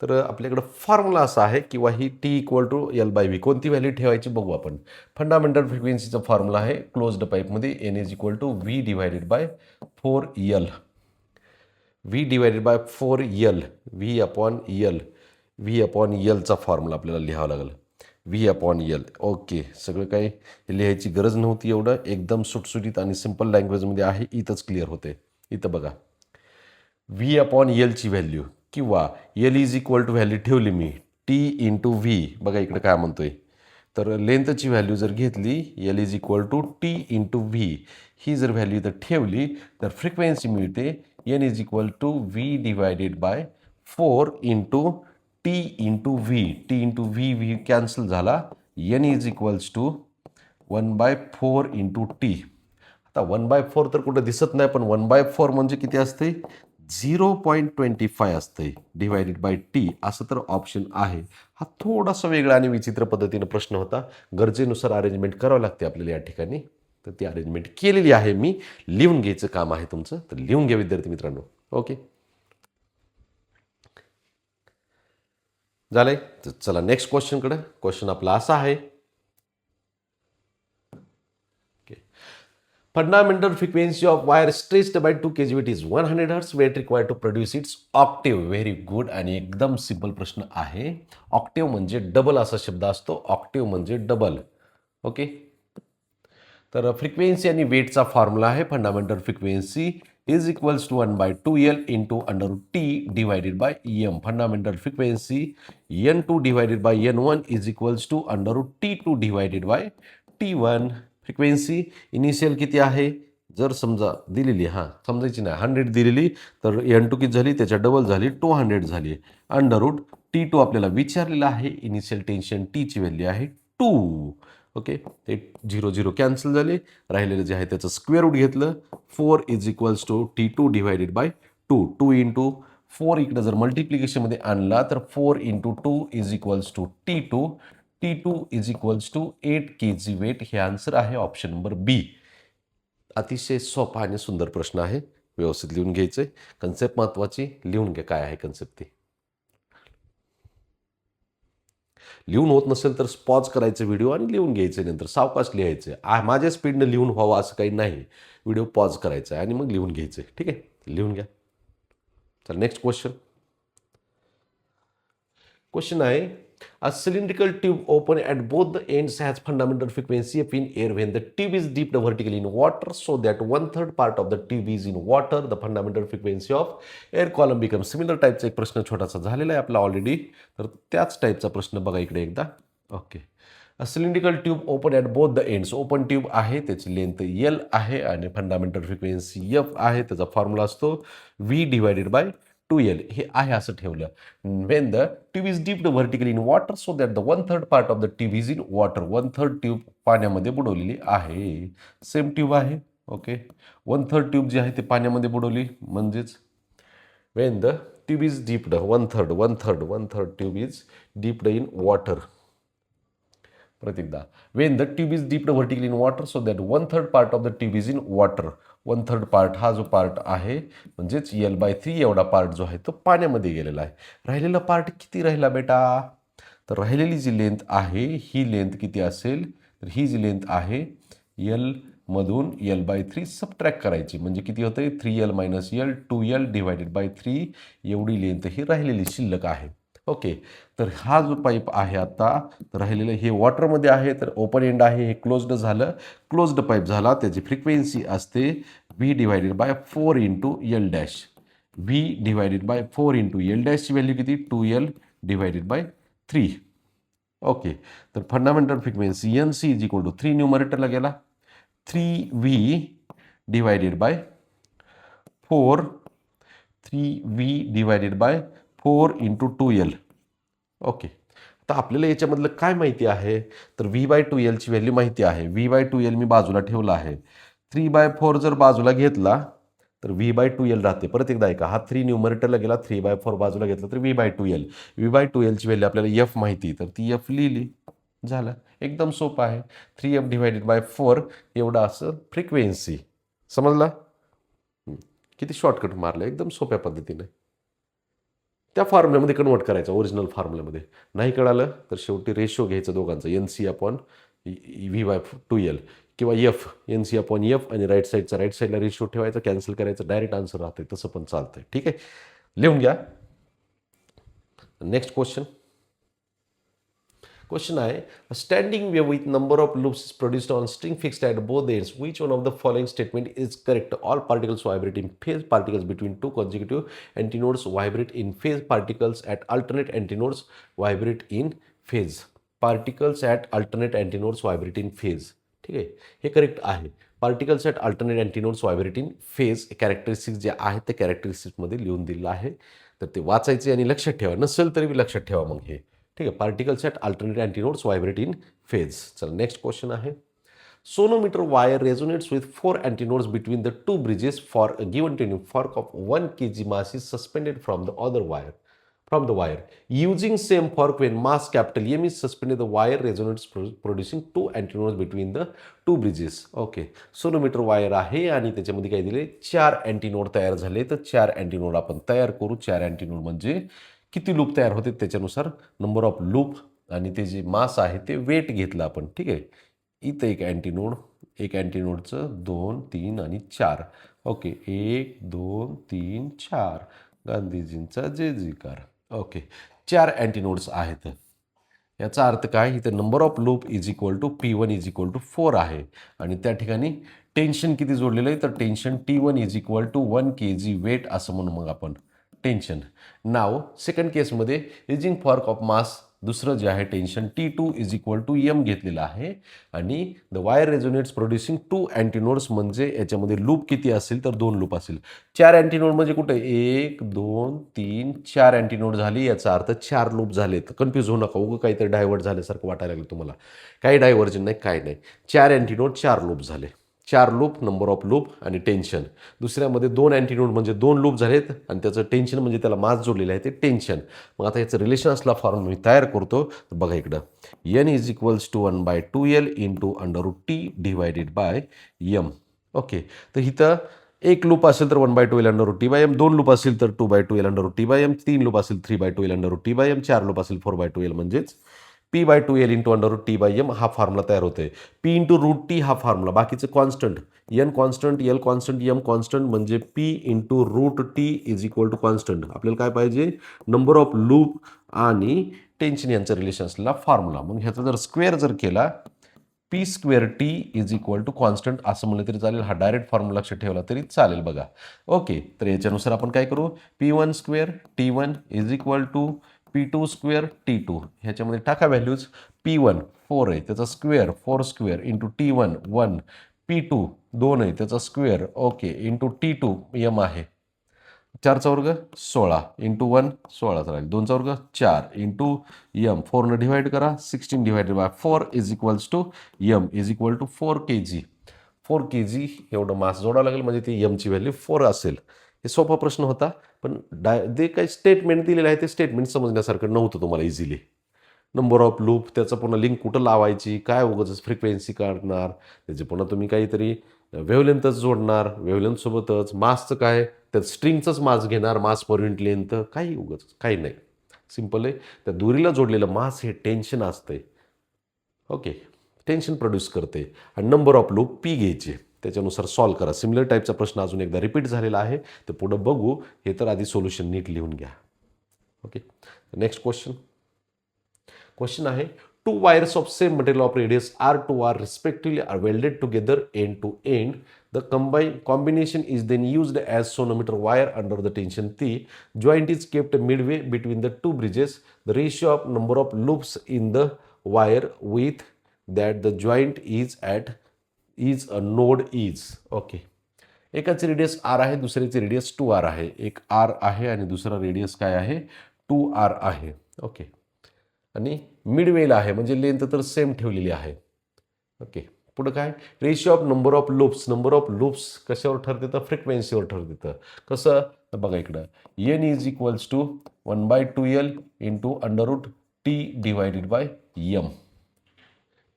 तर आपल्याकडं फॉर्म्युला असा आहे किंवा ही T equal to L by V कोणती व्हॅल्यू ठेवायची बघू आपण. फंडामेंटल फ्रिक्वेन्सीचा फॉर्म्युला आहे क्लोज्ड पाईपमध्ये N is equal to V divided by 4l. V divided by 4l, V upon L. V upon यलचा फॉर्म्युला आपल्याला लिहावा लागेल. V upon L. ओके, सगळं काही लिहायची गरज नव्हती, एवढं एकदम सुटसुटीत आणि सिम्पल लँग्वेजमध्ये आहे. इथंच क्लिअर होते. इथं बघा व्ही अपॉन यलची व्हॅल्यू किंवा L is equal to value ठेवली मी टी इंटू व्ही. बघा इकडे काय म्हणतोय, तर लेंथची व्हॅल्यू जर घेतली L is equal to T into V, ही जर व्हॅल्यू इथं ठेवली तर फ्रिक्वेन्सी मिळते N is equal to V divided by 4 into T into V. T into V, V cancel झाला. N is equals to 1/4 into T. आता 1/4 तर कुठं दिसत नाही, पण 1/4 म्हणजे किती असते, 0.25 असते डिवायडेड बाय टी असं तर ऑप्शन आहे. हा थोडासा वेगळा आणि विचित्र पद्धतीनं प्रश्न होता. गरजेनुसार अरेंजमेंट करावं लागते आपल्याला या ठिकाणी, तर ती अरेंजमेंट केलेली आहे मी. लिहून घ्यायचं काम आहे तुमचं, तर लिहून घ्या विद्यार्थी मित्रांनो. ओके, झालंय. तर चला नेक्स्ट क्वेश्चनकडे. क्वेश्चन आपला असा आहे. Fundamental frequency of wire stretched by 2 kV is 100 Hz. Weight required to produce its octave. Very good आणि एकदम सिंपल प्रश्न आहे. ऑक्टेव म्हणजे डबल असा शब्द असतो. ऑक्टेव म्हणजे डबल. ओके, तर फ्रिक्वेन्सी आणि वेटचा फॉर्म्युला आहे. Fundamental frequency is equals to 1/2l into √t divided by M. Fundamental frequency n2 divided by n1 is equals to √t2 divided by t1. Frequency initial किती आहे, जर समजा दिलेली, हां समजायची नाही, 100 दिलेली तर n2 किती झाली, त्याच्या डबल झाली, 200 झाली. √t2 आपल्याला विचारलेला आहे. इनिशियल टेन्शन टीची व्हॅल्यू आहे 2. ओके, ते 0 0 कॅन्सल झाले. राहिलेलं जे आहे त्याचं स्क्वेअर रूट घेतलं. 4 is equals to t2 divided by 2. 2 into 4 इकडे जर मल्टिप्लिकेशनमध्ये आणला तर 4 into 2 is equals to t2. T2 is equals to 8 kg weight. हे आन्सर आहे ऑप्शन नंबर बी. अतिशय सोपा आणि सुंदर प्रश्न आहे. व्यवस्थित लिहून घ्यायचं. कन्सेप्ट महत्वाची, लिहून घ्या काय आहे कन्सेप्ट ती. लिहून होत नसेल तर पॉज करायचं व्हिडिओ आणि लिहून घ्यायचं. नंतर सावकाश लिहायचं. माझ्या स्पीडनं लिहून व्हावं असं काही नाही. व्हिडिओ पॉज करायचा आहे आणि मग लिहून घ्यायचं. ठीक आहे, लिहून घ्या. चला नेक्स्ट क्वेश्चन. क्वेश्चन आहे, a cylindrical tube open at both the ends has fundamental frequency of in air. When the tube is dipped vertically in water so that 1/3 part of the tube is in water, the fundamental frequency of air column becomes. Similar टाईपचा एक प्रश्न छोटासा झालेला आहे आपला already, तर त्याच टाईपचा प्रश्न बघा इकडे एकदा. Okay, a cylindrical tube open at both the ends. Open tube आहे, त्याची लेंथ एल आहे आणि फंडामेंटल फ्रिक्वेन्सी एफ आहे. त्याचा फॉर्म्युला असतो व्ही डिवायडेड बाय 2l. हे आहे असं ठेवलं. Wien the tube is dipped vertically in water so that the 1/3 part of the tube is in water. 1/3 tube पाण्यामध्ये बुडवलेली आहे. सेम ट्यूब आहे. ओके, 1/3 ट्यूब जी आहे ते पाण्यामध्ये बुडवली, म्हणजेच when the tube is dipped, one third tube is dipped in water. परत एकदा, when the tube is dipped vertically in water so that 1/3 part of the tube is in water. 1/3 part हा जो part आहे म्हणजेच L/3 एवढा part जो आहे तो पाण्यामध्ये गेलेला आहे. राहिलेला पार्ट किती राहिला बेटा? तर राहिलेली जी लेंथ आहे ही लेंथ किती असेल? तर ही जी लेंथ आहे L मधून L/3 सबट्रॅक्ट करायची म्हणजे किती होते? 3L - L 2L / 3 एवढी लेंथ ही राहिलेली शिल्लक आहे. ओके, तर हा जो पाईप आहे आता राहिलेलं हे वॉटरमध्ये आहे, तर ओपन एंड आहे, हे क्लोज्ड झालं. क्लोज्ड पाईप झाला, त्याची फ्रिक्वेन्सी असते V / 4 × L dash. V / 4 × L डॅशची व्हॅल्यू किती? 2L / 3. ओके, तर फंडामेंटल फ्रिक्वेन्सी NC = 3 न्यूमरेटरला गेला, 3V / 4 3V / 4 × 2L. ओके, आता आपल्याला याच्यामधलं काय माहिती आहे? तर V/2L ची व्हॅल्यू माहिती आहे. V/2L मी बाजूला ठेवला आहे. 3/4 जर बाजूला घेतला तर V/2L राहते. परत एकदा ऐका, हा 3 न्यूमरेटरला गेला, 3/4 बाजूला घेतला तर V/2L. V/2L ची व्हॅल्यू आपल्याला F माहिती, तर ती F लिहिली, झालं. एकदम सोपं आहे. 3F / 4 एवढं असं फ्रिक्वेन्सी. समजला? किती शॉर्टकट मारलं, एकदम सोप्या पद्धतीने. त्या फॉर्म्युल्यामध्ये कन्वर्ट करायचं, ओरिजिनल फॉर्म्युल्यामध्ये. नाही कळालं तर शेवटी रेशो घ्यायचं दोघांचं, NC/V/2L किंवा NC/F आणि राईट साईडला रेशो ठेवायचा, कॅन्सल करायचं, डायरेक्ट आन्सर राहते. तसं पण चालतंय. ठीक आहे, लिहून घ्या. नेक्स्ट क्वेश्चन आहे, standing wave with number of loops is produced on string fixed at both ends. Which one of the following statement is correct? All particles vibrate in phase. Particles between two consecutive antinodes vibrate in phase. Particles at alternate antinodes vibrate in phase. Particles at alternate antinodes vibrate in phase. ठीक आहे, हे correct आहे. Particles at alternate antinodes vibrate in phase characteristics जे आहेत ते कॅरेक्टरिस्टिक्समध्ये लिहून दिलेलं आहे, तर ते वाचायचे आणि लक्षात ठेवा. नसेल तरी लक्षात ठेवा मग हे. ठीक आहे, particles at alternate antinodes vibrate in phase. चला नेक्स्ट क्वेश्चन आहे, sonometer wire resonates with 4 antinodes between the 2 bridges for a given tuning fork of 1 kg mass is suspended from the wire. Using same fork when mass M is suspended, the wire resonates producing 2 antinodes between the 2 bridges. Okay, sonometer wire आहे आणि त्याच्यामध्ये काय दिले? 4 antinode तयार झाले. तर 4 antinode आपण तयार करू. 4 अँटीनोड म्हणजे किती लूप तयार होते त्याच्यानुसार नंबर ऑफ लूप आणि ते जे मास आहे ते वेट घेतलं आपण. ठीक आहे, इथं एक अँटीनोडचं 2 3 आणि 4. ओके, 1 2 3 4 गांधीजींचा जयकार. ओके, 4 अँटीनोड्स आहेत. याचा अर्थ काय? इथं नंबर ऑफ लूप = P1 = 4 आहे आणि त्या ठिकाणी टेन्शन किती जोडलेलं आहे? तर टेन्शन T1 = 1 kg वेट असं म्हणू मग आपण टेन्शन. नाव सेकंड केसमध्ये युजिंग फॉर्क ऑफ मास, दुसरं जे आहे टेन्शन T2 = M घेतलेलं आहे आणि द वायर रेझोनेट्स प्रोड्युसिंग 2 अँटीनोड्स म्हणजे याच्यामध्ये लूप किती असेल? तर 2 लूप असेल. 4 अँटीनोड म्हणजे कुठे? 1 2 3 4 अँटीनोड झाली. याचा अर्थ 4 लूप झाले. तर कन्फ्यूज होऊ नका, उगं काहीतरी डायव्हर्ट झाल्यासारखं वाटायला लागलं तुम्हाला. काही डायव्हर्जन नाही, काय नाही. 4 अँटीनोड 4 लूप झाले. 4 लूप, नंबर ऑफ लूप आणि टेन्शन. दुसऱ्यामध्ये 2 अँटीनोड म्हणजे 2 लूप झालेत आणि त्याचं टेन्शन म्हणजे त्याला मास जोडलेलं आहे ते टेन्शन. मग आता याचं रिलेशन असला फॉर्म मी तयार करतो. तर बघा इकडं, N = 1/2L × √T / M. Okay, तर इथं एक लूप असेल तर 1/2L × T/M, 2 लूप असेल तर 2/2L × T/M, 3 लूप असेल 3/2L × T/M, 4 लूप असेल 4/2L म्हणजेच P/2L × √T/M हा फॉर्म्युला तयार होतोय. P × √T हा फॉर्म्युला, बाकीचे constant, N constant, L constant, M constant म्हणजे P × √T = कॉन्स्टंट. आपल्याला काय पाहिजे? नंबर ऑफ लूप आणि टेन्शन यांचं रिलेशन असलेला फॉर्म्युला. मग ह्याचा जर स्क्वेअर जर केला, P²T = कॉन्स्टंट असं म्हणलं तरी चालेल. हा डायरेक्ट फॉर्म्युला लक्षात ठेवला तरी चालेल. बघा, ओके, तर याच्यानुसार आपण काय करू? P1² T1 = P2² T2. ह्याच्यामध्ये टाका व्हॅल्यूज. P1 4 आहे त्याचा स्क्वेअर, 4² × T1 1, P2 2 आहे त्याचा स्क्वेअर, ओके, × T2 M आहे. 4चा वर्ग 16 × 1 16 राहील. 2चा वर्ग 4 × M. 4 डिवाइड करा, 16 / 4 = M = 4 kg. 4 kg एवढं मास जोडावं लागेल म्हणजे ती M ची व्हॅल्यू 4 असेल. हे सोपा प्रश्न होता, पण जे काही स्टेटमेंट दिलेलं आहे ते स्टेटमेंट समजण्यासारखं नव्हतं तुम्हाला इझिली. नंबर ऑफ लूप, त्याचं पुन्हा लिंक कुठं लावायची, काय उगाचच फ्रिक्वेन्सी काढणार, त्याचे पुन्हा तुम्ही काहीतरी वेव्हलेंथच जोडणार, वेव्हलेंथसोबतच मासचं काय, त्यात स्ट्रिंगचंच मास घेणार, मास पर युनिट लेंथ, काही उगाच काही नाही. सिम्पल आहे. त्या दोरीला जोडलेलं मास हे टेन्शन असतंय. ओके, टेन्शन प्रोड्यूस करते आणि नंबर ऑफ लूप पी घ्यायचे, त्याच्यानुसार सॉल्व करा. सिमिलर टाईपचा प्रश्न अजून एकदा रिपीट झालेला आहे, तर पुढं बघू. हे तर आधी सोल्युशन नीट लिहून घ्या. ओके, नेक्स्ट क्वेश्चन आहे, two wires of same material of radius R2 are respectively are welded together end to end. The combination is then used as sonometer wire under the tension T. Joint is kept midway between the two bridges. The ratio of number of loops in the wire with that the joint is at is a node is. Okay, एकाची radius R आहे, दुसऱ्याची radius 2r आहे. एक R आहे आणि दुसरा radius काय आहे, 2r आहे. ओके, आणि मिडवेला आहे, म्हणजे लेंथ तर सेम ठेवलेली आहे. ओके, पुढं काय, ratio of number of loops. Number of loops कशावर ठरते तर फ्रिक्वेन्सीवर ठरते. कसं तर बघा इकडं, n is equals to 1/2L into √T divided by m.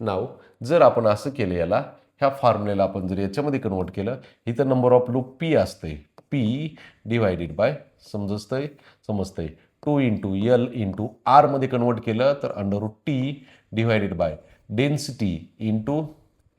नाव जर आपण असं केलं, याला ह्या फॉर्म्युलेला आपण जर याच्यामध्ये कन्वर्ट केलं, इथं नंबर ऑफ लूप पी असते, पी डिवायडेड बाय समजतंय 2 इंटू L इंटू आर मध्ये कन्वर्ट केलं तर √T divided bye density into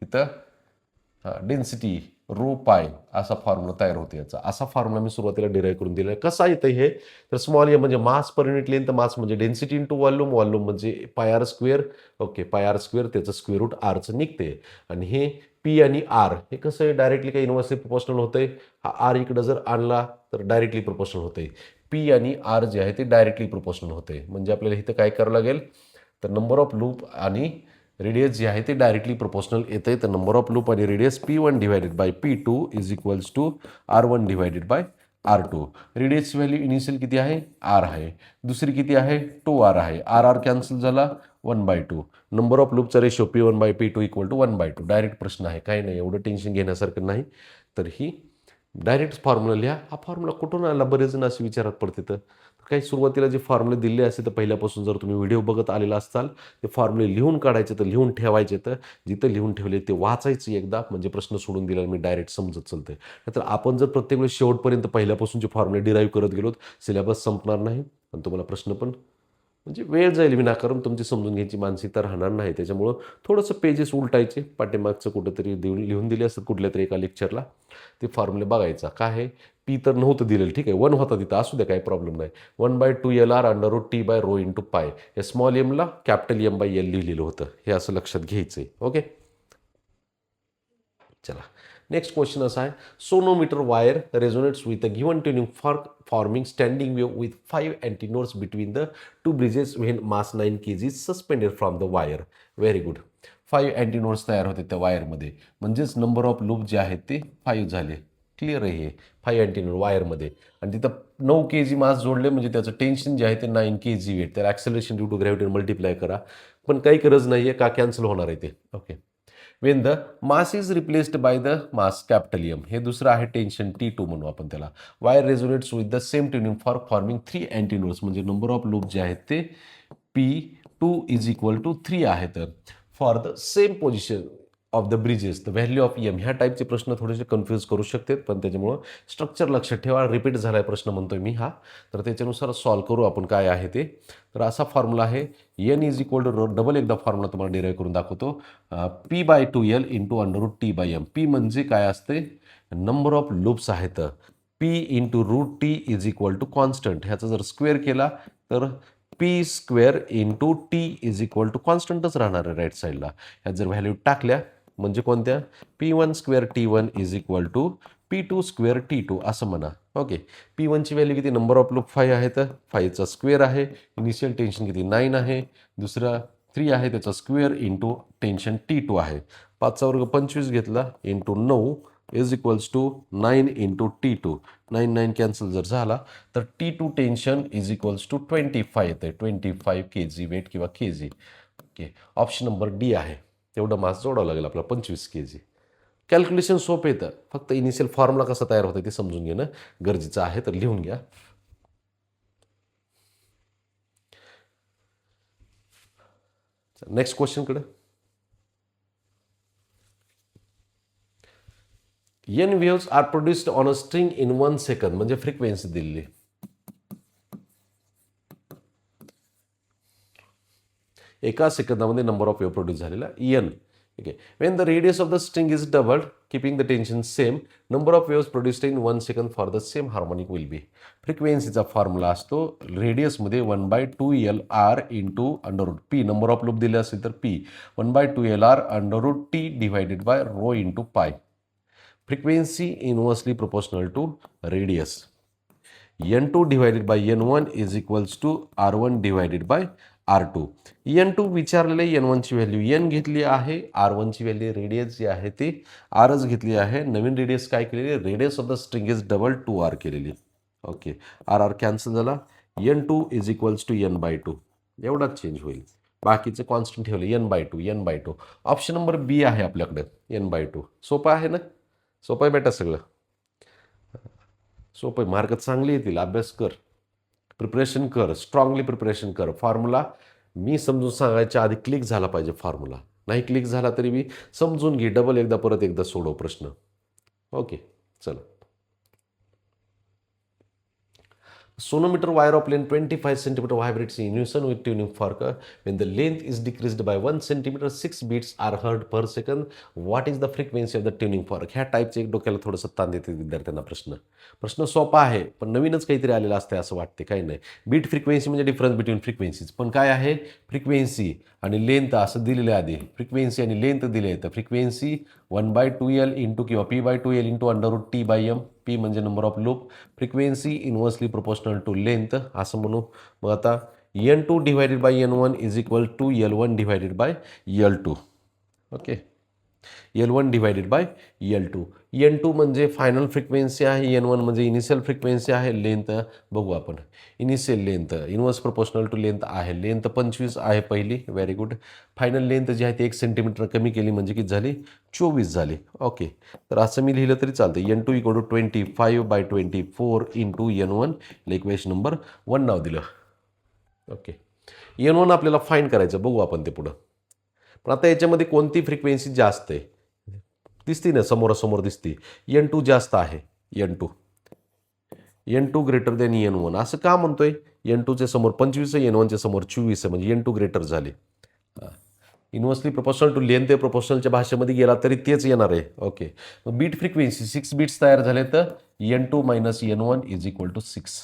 इथं डेन्सिटी रो पाय, असा फॉर्म्युला तयार होते. याचा असा फॉर्म्युला मी सुरुवातीला डिराईव्ह करून दिला. कसा येतं हे तर स्मॉल ए म्हणजे मास पर युनिट लेंथ, मास म्हणजे डेन्सिटी इंटू वॉल्यूम, वॉल्यूम म्हणजे pi R square. Okay, pi R square, त्याचं स्क्वेअर रूट आरचं निघते. आणि हे पी आणि आर हे कसं आहे, डायरेक्टली काही इन्व्हर्सली प्रोपोर्शनल होतंय. हा आर इकडं जर आणला तर डायरेक्टली प्रोपोर्शनल होते. पी आणि आर जे आहे ते डायरेक्टली प्रोपोर्शनल होते. म्हणजे आपल्याला इथं काय करावं लागेल तर नंबर ऑफ लूप आणि रेडियस जे आहे ते डायरेक्टली प्रोपोर्शनल येते. तर नंबर ऑफ लूप आणि radius P1 divided by P2 is equals to R1 divided by R2. रेडियसची व्हॅल्यू इनिशियल किती आहे, R आहे. दुसरी किती आहे, 2R आहे. R कॅन्सल झाला, 1/2. नंबर ऑफ लूपचा ratio P1 by P2 equal to 1/2. Direct प्रश्न आहे, काही नाही, एवढं टेन्शन घेण्यासारखं नाही. तर ही डायरेक्ट फॉर्म्युला लिहा. हा फॉर्म्युला कुठून आला, बरेच जण असे विचारात पडते. तर काही सुरुवातीला जे फॉर्म्युले दिले असते तर पहिल्यापासून जर तुम्ही व्हिडिओ बघत आलेला असाल, ते फॉर्म्युले लिहून काढायचे, तर लिहून ठेवायचे. तर जिथं लिहून ठेवले ते वाचायचं एकदा, म्हणजे प्रश्न सोडून दिला मी डायरेक्ट समजत चालते. नाहीतर आपण जर प्रत्येक वेळेस शेवटपर्यंत पहिल्यापासूनचे फॉर्म्युले डिराईव्ह करत गेलो, सिलेबस संपणार नाही आणि तुम्हाला प्रश्न पण म्हणजे वेळ जाईल विनाकारण, तुमची समजून घ्यायची मानसिकता राहणार नाही. त्याच्यामुळं थोडंसं पेजेस उलटायचे, पाठीमागचं कुठंतरी लिहून दिले असतात कुठल्या तरी एका लेक्चरला, ते फॉर्म्युले बघायचा. काय आहे, पी तर नव्हतं दिलेलं, ठीक आहे, 1 होता तिथं, असू द्या, काही प्रॉब्लेम नाही. 1/2LR √T bye rho into पाय, हे स्मॉल एमला कॅपिटल M/L लिहिलेलं होतं. हे असं लक्षात घ्यायचं आहे. ओके, चला नेक्स्ट क्वेश्चन असा आहे, sonometer wire resonates with a given tuning for forming standing wave with 5 antinodes between the 2 bridges when mass 9 kg suspended from the wire. Very good. 5 antinodes तयार होते त्या वायरमध्ये, म्हणजेच नंबर ऑफ लूप जे आहेत ते 5 झाले. क्लिअर आहे हे, 5 अँटीनोड वायरमध्ये, आणि तिथं 9 kg मास जोडले, म्हणजे त्याचं टेन्शन जे आहे ते 9 kg वेट. त्याला acceleration due to gravity multiply करा, पण काही गरज नाही आहे, का कॅन्सल होणार आहे ते. Okay, when the mass is replaced by the mass capital M, हे दुसरं आहे टेन्शन T2 म्हणू आपण त्याला. Wire resonates with the same tuning for forming 3 antinodes, म्हणजे नंबर ऑफ लूप जे आहेत ते P2 इज इक्वल टू 3 आहेत. For the same position of the bridges the value of M. ह्या टाईपचे प्रश्न थोडेसे कन्फ्यूज करू शकतात, पण त्याच्यामुळं स्ट्रक्चर लक्षात ठेवा. रिपीट झाला आहे प्रश्न म्हणतोय मी हा, तर त्याच्यानुसार सॉल्व्ह करू आपण काय आहे ते. तर असा फॉर्म्युला आहे, N is equal to, double एकदा फॉर्म्युला तुम्हाला डिराईव्ह करून दाखवतो, P/2L इंटू √T/M. P म्हणजे काय असते, नंबर ऑफ लूप्स आहेत. P into √T is equal to constant. ह्याचा जर स्क्वेअर केला तर P² into T is equal to कॉन्स्टंटच राहणार आहे राईट साईडला. ह्यात जर व्हॅल्यू टाकल्या म्हणजे कोणत्या, P1² T1 is equal to P2² T2 असं म्हणा. ओके, P1ची व्हॅल्यू किती, नंबर ऑफ लूप 5 आहे, तर 5चा स्क्वेअर आहे. इनिशियल टेन्शन किती, 9 आहे. दुसरा 3 आहे, त्याचा स्क्वेअर इंटू टेन्शन T2 आहे. 5चा वर्ग 25 घेतला into 9 is equals to 9 into T2. 9 cancel जर झाला तर T2 tension is equals to 25 येते. 25 kg वेट किंवा kg. Okay, option number D आहे. तेवढं मास जोडावं लागेल आपल्याला, 25 kg. कॅल्क्युलेशन सोपं येतं, फक्त इनिशियल फॉर्म्युला कसा तयार होतं ते समजून घेणं गरजेचं आहे. तर लिहून घ्या. नेक्स्ट क्वेश्चनकडे. N waves are produced on a string in 1 second, म्हणजे फ्रिक्वेन्सी दिलेली. एका सेकंदामध्ये नंबर ऑफ वेव्ह प्रोड्यूस झालेला एन. Okay. When the radius of the string is doubled keeping the tension same, number of waves produced in 1 second for the same harmonic will be. फ्रिक्वेन्सीचा formula असतो रेडियसमध्ये 1/2LR into √P. Number of loop दिले असेल तर P 1/2LR √T divided by rho into pi. Frequency inversely proportional to radius. N2 divided by N1 is equals to R1 divided by R2. N2 विचारलेले N1ची value N घेतली आहे, R1ची value radius जी आहे ती Rच घेतली आहे. नवीन रेडियस काय केलेली, radius of the string is double 2R केलेली. ओके, R कॅन्सल झाला. N2 is equals to N/2 एवढाच चेंज होईल, बाकीचे कॉन्स्टंट ठेवले N/2. ऑप्शन नंबर बी आहे आपल्याकडे N/2. सोपं आहे ना, सोपं आहे बेटा, सगळं सोपं आहे. मार्क चांगले येतील, अभ्यास कर, प्रिपरेशन कर, स्ट्रॉंगली प्रिपरेशन कर. फॉर्म्युला मी समजून सांगायच्या आधी क्लिक झाला पाहिजे. फॉर्म्युला नाही क्लिक झाला तरी मी समजून घे, डबल एकदा परत एकदा सोडव प्रश्न. ओके, चला. Sonometer wire of length 25 cm vibrates in unison with tuning fork. When the length is decreased by 1 cm, 6 beats are heard per second. What is the frequency of the tuning fork? ह्या टाईपचे एक डोक्याला थोडंसं ताण देते विद्यार्थ्यांना प्रश्न सोपा आहे, पण नवीनच काहीतरी आलेलं असते असं वाटते. काही नाही. बीट फ्रिक्वेन्सी म्हणजे डिफरन्स बिटवीन फ्रिक्वेन्सीज, पण काय आहे, फ्रिक्वेन्सी आणि लेंथ असं दिलेलं आहे आधी. फ्रिक्वेन्सी आणि लेंथ दिले आहे, तर फ्रिक्वेन्सी 1/2L इंटू किंवा P/2L इंटू √T/M. P म्हणजे number of loop, frequency inversely proportional to length असं म्हणू. मग आता N2 divided by N1 is equal to L1 divided by L2. Okay, L1 divided by L2. N2 म्हणजे final frequency आहे, N1 म्हणजे initial frequency आहे. Length बघू आपण. Initial length inverse proportional to length आहे. लेंथ 25 आहे पहिली, व्हेरी गुड. फायनल लेंथ जी आहे ती 1 सेंटीमीटर कमी केली म्हणजे किती झाली, 24 झाली. ओके, तर असं मी लिहिलं तरी चालतं. N2 equal to 25/24 into N1, equation number 1 नाव दिलं. ओके, N1 आपल्याला फाईंड करायचं, बघू आपण ते पुढं. पण आता याच्यामध्ये कोणती फ्रिक्वेन्सी जास्त आहे दिसती ना, समोरासमोर दिसती. N2 जास्त आहे. N2 ग्रेटर दॅन N1 असं का म्हणतोय. N2च्या समोर 25 आहे, N1च्या समोर 24 आहे, म्हणजे N2 ग्रेटर झाले. इनवर्सली प्रोपोर्शनल टू लेंथ आहे, प्रोपोर्शनलच्या भाषेमध्ये गेला तरी तेच येणार आहे. ओके, मग बीट फ्रिक्वेन्सी 6 बीट्स तयार झाले, तर N2 minus N1 is equal to 6.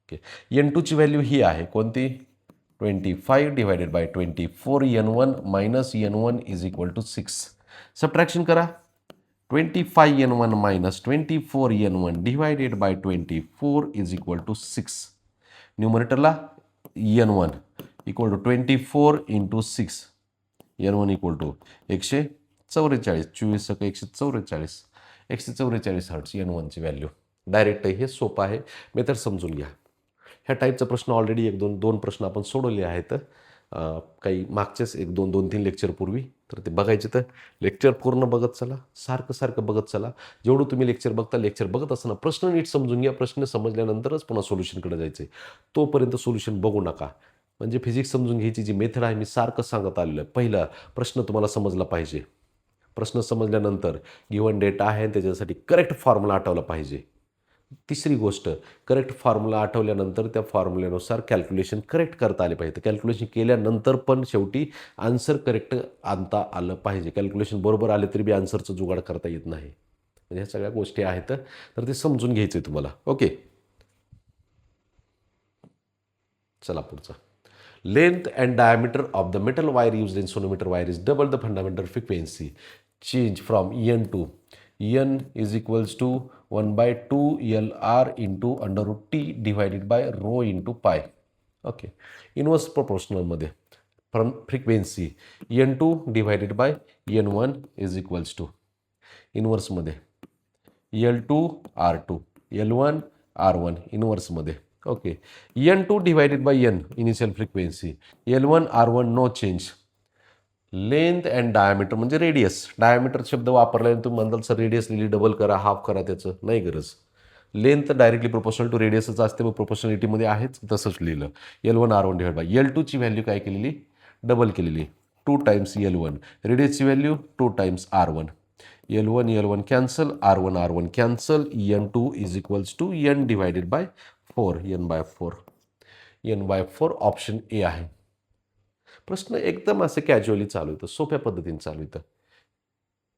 Okay, N2ची व्हॅल्यू ही आहे कोणती, 25 divided by 24. N1 minus N1 is equal to 6. Subtraction करा. 25 N1 minus 24 N1 divided by 24 is equal to 6. न्यूमरेटरला N1 equal to 24 into 6. N1 equal to 144. 24 144 hertz N1ची value. Direct आहे, हे सोपं आहे, मेथड समजून घ्या. ह्या टाईपचा प्रश्न ऑलरेडी दोन प्रश्न आपण सोडवले आहेत काही मागचेच 2-3 लेक्चरपूर्वी. तर ते बघायचे तर लेक्चर पूर्ण बघत चला, सारखं बघत चला. जेवढं तुम्ही लेक्चर बघत असताना प्रश्न नीट समजून घ्या. प्रश्न समजल्यानंतरच पुन्हा सोल्युशनकडे जायचे. तोपर्यंत सोल्युशन बघू नका. म्हणजे फिजिक्स समजून घ्यायची जी मेथड आहे मी सारखं सांगत आलेलं आहे. पहिला प्रश्न तुम्हाला समजला पाहिजे. प्रश्न समजल्यानंतर गिव्हन डेटा आहे त्याच्यासाठी करेक्ट फॉर्म्युला आठवला पाहिजे. तिसरी गोष्ट, करेक्ट फॉर्म्युला आठवल्यानंतर त्या फॉर्म्युल्यानुसार कॅल्क्युलेशन करेक्ट करता आले पाहिजे. कॅल्क्युलेशन केल्यानंतर पण शेवटी आन्सर करेक्ट आणता आलं पाहिजे. कॅल्क्युलेशन बरोबर आले तरी बी आन्सरचं जुगाड करता येत नाही. म्हणजे ह्या सगळ्या गोष्टी आहेत, तर ते समजून घ्यायचं आहे तुम्हाला. ओके, चला पुढचा. Length and diameter of the metal wire used in sonometer wire is double the fundamental frequency change from N to N is equals to 1/2LR into √T divided by rho into pi. Okay, inverse प्रोपोर्शनलमध्ये frequency N2 divided by N1 is equals to इनवर्समध्ये L2 R2 L1 R1 इनवर्समध्ये. Okay, N2 divided by N initial frequency, L1 R1 no change. Length and diameter म्हणजे radius. Diameter शब्द वापरल्याने तुम्ही म्हणताल sir radius लिहिली double करा half करा, त्याचं नाही गरज. लेंथ डायरेक्टली प्रोपोर्शनल टू रेडियसच असते, मग प्रोपोर्शनलिटीमध्ये आहेच तसंच लिहिलं. L1 R1 divide by L2ची value काय केलेली, डबल केलेली, 2 टाइम्स L1. रेडियसची value 2 times R1. L1 cancel, R1 cancel, N2 is equals to N divided by 4, N/4 option A आहे. प्रश्न एकदम असं कॅज्युअली चालू येतं, सोप्या पद्धतीने चालू येतं.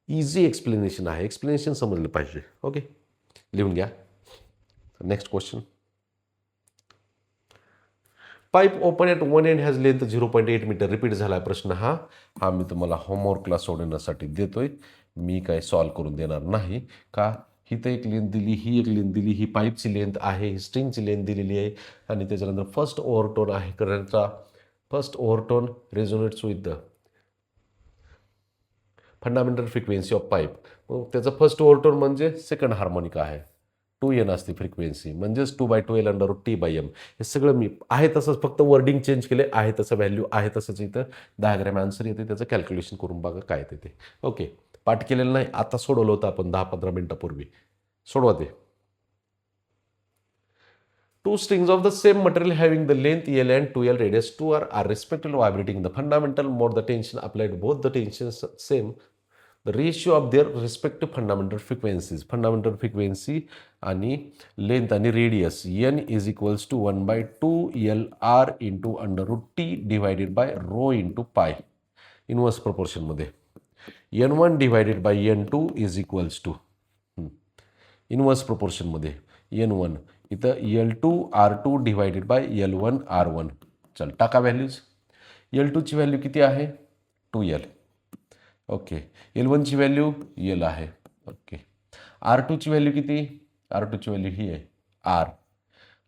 इझी एक्सप्लेनेशन आहे, एक्सप्लेनेशन समजलं पाहिजे. ओके, लिहून घ्या. Next question. Pipe open at one end has length 0.8 metre. Repeat झाला प्रश्न हा मी तुम्हाला होमवर्कला सोडवण्यासाठी देतोय. मी काय सॉल्व करून देणार नाही का. हिथं एक लेंथ दिली, ही एक लेंथ दिली, ही पाईपची लेंथ आहे, ही स्ट्रिंगची लेंथ दिलेली आहे, आणि त्याच्यानंतर फर्स्ट ओव्हरटोन आहे करंटचा. First overtone resonates with the fundamental frequency of pipe. मग त्याचं फर्स्ट ओव्हरटोन म्हणजे सेकंड हार्मोनिका आहे, 2N असते फ्रिक्वेन्सी, म्हणजेच 2/2L/T/M. हे सगळं मी आहे तसंच, फक्त वर्डिंग चेंज केले, आहे तसं व्हॅल्यू आहे तसंच इथं डायग्राम आन्सर येते, त्याचं कॅल्क्युलेशन करून बघा काय येते ते. ओके, पाठ केलेलं नाही, आता सोडवलं होतं आपण 10-15 मिनिटापूर्वी. सोडवा ते. Two strings of the same material having the length L and 2L radius 2R are respectively vibrating. The fundamental mode, the tension applied, both the tensions same. The ratio of their respective fundamental frequencies. Fundamental frequency आणि length आणि radius N is equals to 1/2LR into √T divided by rho into pi. Inverse proportion मध्ये N1 divided by N2 is equals to inverse प्रोपोर्शनमध्ये N1 इथं L2R2 divided by L1R1. चल टाका values. L2ची value किती आहे, 2L. Okay, L1ची value L आहे. Okay, R2ची value किती, R2ची value ही आहे R.